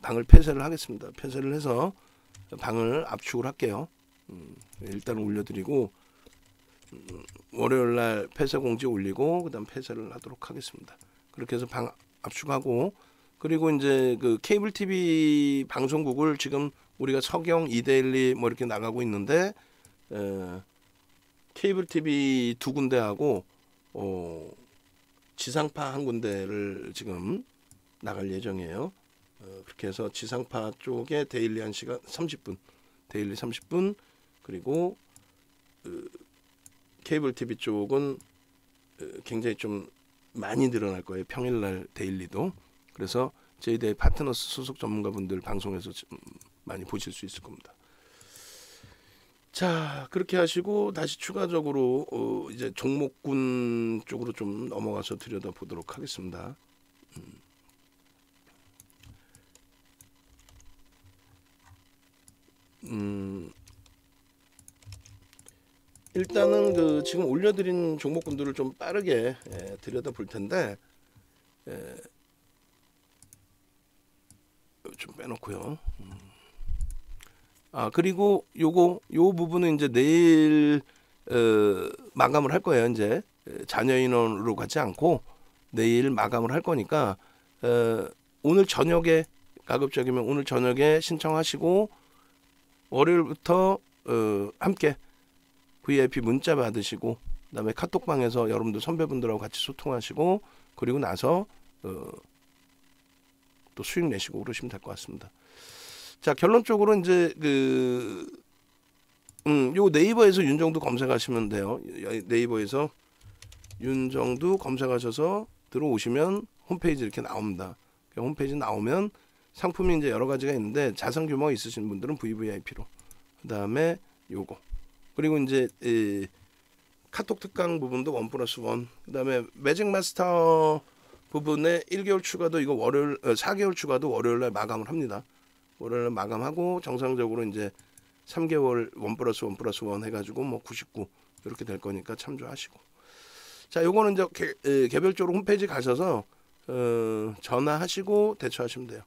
방을 폐쇄를 하겠습니다. 폐쇄를 해서 방을 압축을 할게요. 일단 올려드리고 월요일날 폐쇄 공지 올리고 그다음 폐쇄를 하도록 하겠습니다. 그렇게 해서 방 압축하고, 그리고 이제 그 케이블 TV 방송국을 지금 우리가 서경, 이데일리 뭐 이렇게 나가고 있는데 케이블 TV 2군데하고 지상파 한 군데를 지금 나갈 예정이에요. 그렇게 해서 지상파 쪽에 데일리 1시간 30분, 데일리 30분, 그리고 케이블 TV 쪽은 굉장히 좀 많이 늘어날 거예요. 평일날 데일리도. 그래서 저희들 파트너스 소속 전문가분들 방송에서 많이 보실 수 있을 겁니다. 자, 그렇게 하시고 다시 추가적으로 이제 종목군 쪽으로 좀 넘어가서 들여다보도록 하겠습니다. 일단은 그 지금 올려드린 종목군들을 좀 빠르게 들여다볼 텐데 좀 빼놓고요. 그리고 요 부분은 이제 내일 마감을 할 거예요. 이제 자녀 인원으로 가지 않고 내일 마감을 할 거니까 오늘 저녁에, 가급적이면 오늘 저녁에 신청하시고 월요일부터 함께 VIP 문자 받으시고 그다음에 카톡방에서 여러분들 선배분들하고 같이 소통하시고 그리고 나서 또 수익 내시고 그러시면 될 것 같습니다. 자, 결론적으로 이제 요 네이버에서 윤정두 검색하시면 돼요. 네이버에서 윤정두 검색하셔서 들어오시면 홈페이지 이렇게 나옵니다. 홈페이지 나오면 상품이 이제 여러 가지가 있는데 자산 규모가 있으신 분들은 VVIP로, 그다음에 요거, 그리고 이제 카톡 특강 부분도 1+1, 그다음에 매직 마스터 부분에 1개월 추가도 이거 월요일 4개월 추가도 월요일 날 마감을 합니다. 월요일 날 마감하고 정상적으로 이제 3개월 1+1 해가지고 뭐 99 이렇게 될 거니까 참조하시고. 자, 요거는 이제 개별적으로 홈페이지 가셔서 전화하시고 대처하시면 돼요.